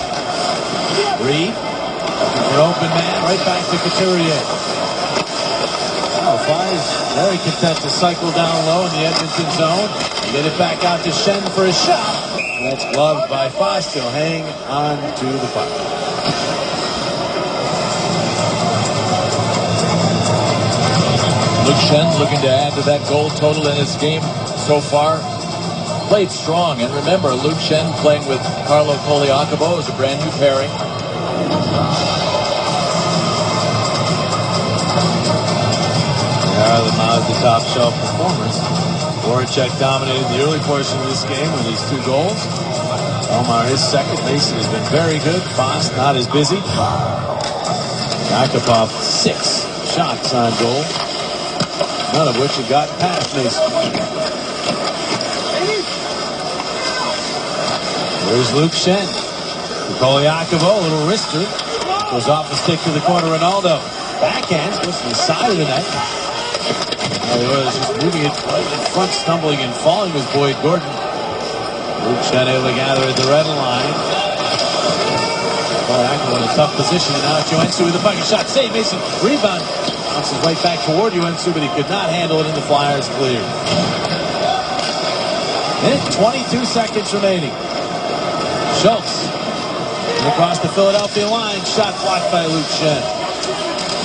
Speaker 1: Reed looking for an open man. Right back to Couturier. Well, Flyers very content to cycle down low in the Edmonton zone. Get it back out to Shen for a shot. That's gloved by Foss. He'll hang on to the puck.
Speaker 2: Luke Shen looking to add to that goal total in his game so far. Played strong. And remember, Luke Shen playing with Carlo Poliakovo is a brand new pairing.
Speaker 1: They are the top shelf performers. Voracek dominated the early portion of this game with his 2 goals. Omar his second. Mason has been very good. Foss not as busy. Yakupov 6 shots on goal, none of which have got past Mason. There's Luke Shen. Poliakovo, a little wrister. Goes off the stick to the corner. Ronaldo. Backhands, goes to the side of the net. He was just moving it right in front, stumbling and falling with Boyd Gordon. Luke Shen able to gather at the red line. Ackerman in a tough position, and now it's Uensu with the fucking shot. Save Mason. Rebound. Bounces right back toward Uensu, but he could not handle it, and the Flyers cleared. Minute 22 seconds remaining. Schultz. Across the Philadelphia line. Shot blocked by Luke Shen.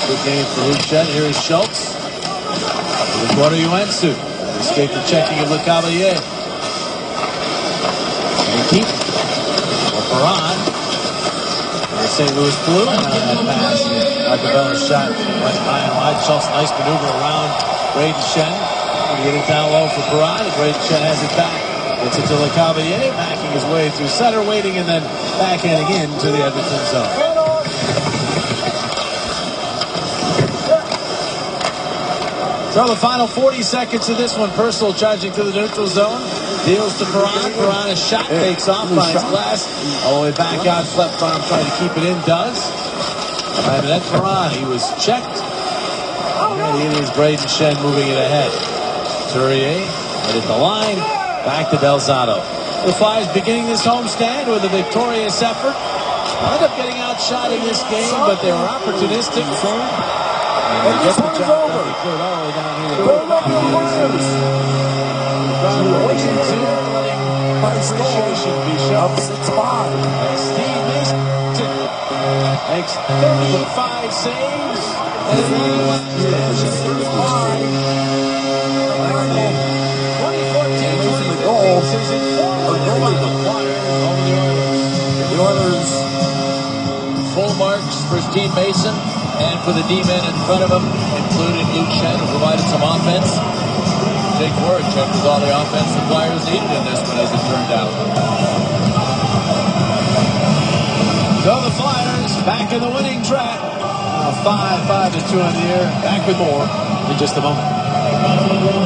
Speaker 1: Good game for Luke Shen. Here is Schultz. To the corner, Uensu. Escape the checking of Le Cavalier. Keep for Perron. The St. Louis Blue. That pass. Arcabella's shot went high and wide. Schultz, nice maneuver around Braden Shen. Get it down low for Perron. Braden Shen has it back. Gets it to Le Cavalier. Backing his way through center, waiting, and then backhanding into the Edmonton zone. So the final 40 seconds of this one. Purcell charging to the neutral zone. Deals to Perron. Perron, a shot takes off, finds glass. All the way back out. Left arm trying to keep it in. Does. And then Perron, he was checked. And it is Braden Shen moving it ahead. Couturier headed the line. Back to Delzato. The Flyers beginning this homestand with a victorious effort. Ended up getting outshot in this game, but they were opportunistic. And they get the job done. They cleared all the way down here. Appreciation be shown. As Steve Mason makes 35 saves. And he wins. 2014 season.
Speaker 2: The Oilers full marks for Steve Mason and for the D-men in front of him, including Luke Shen, who provided some offense. Jake Voracek was all the offense the Flyers needed in this one, as it turned out.
Speaker 1: So the Flyers back in the winning track. 5-2 on the year. Back with more in just a moment.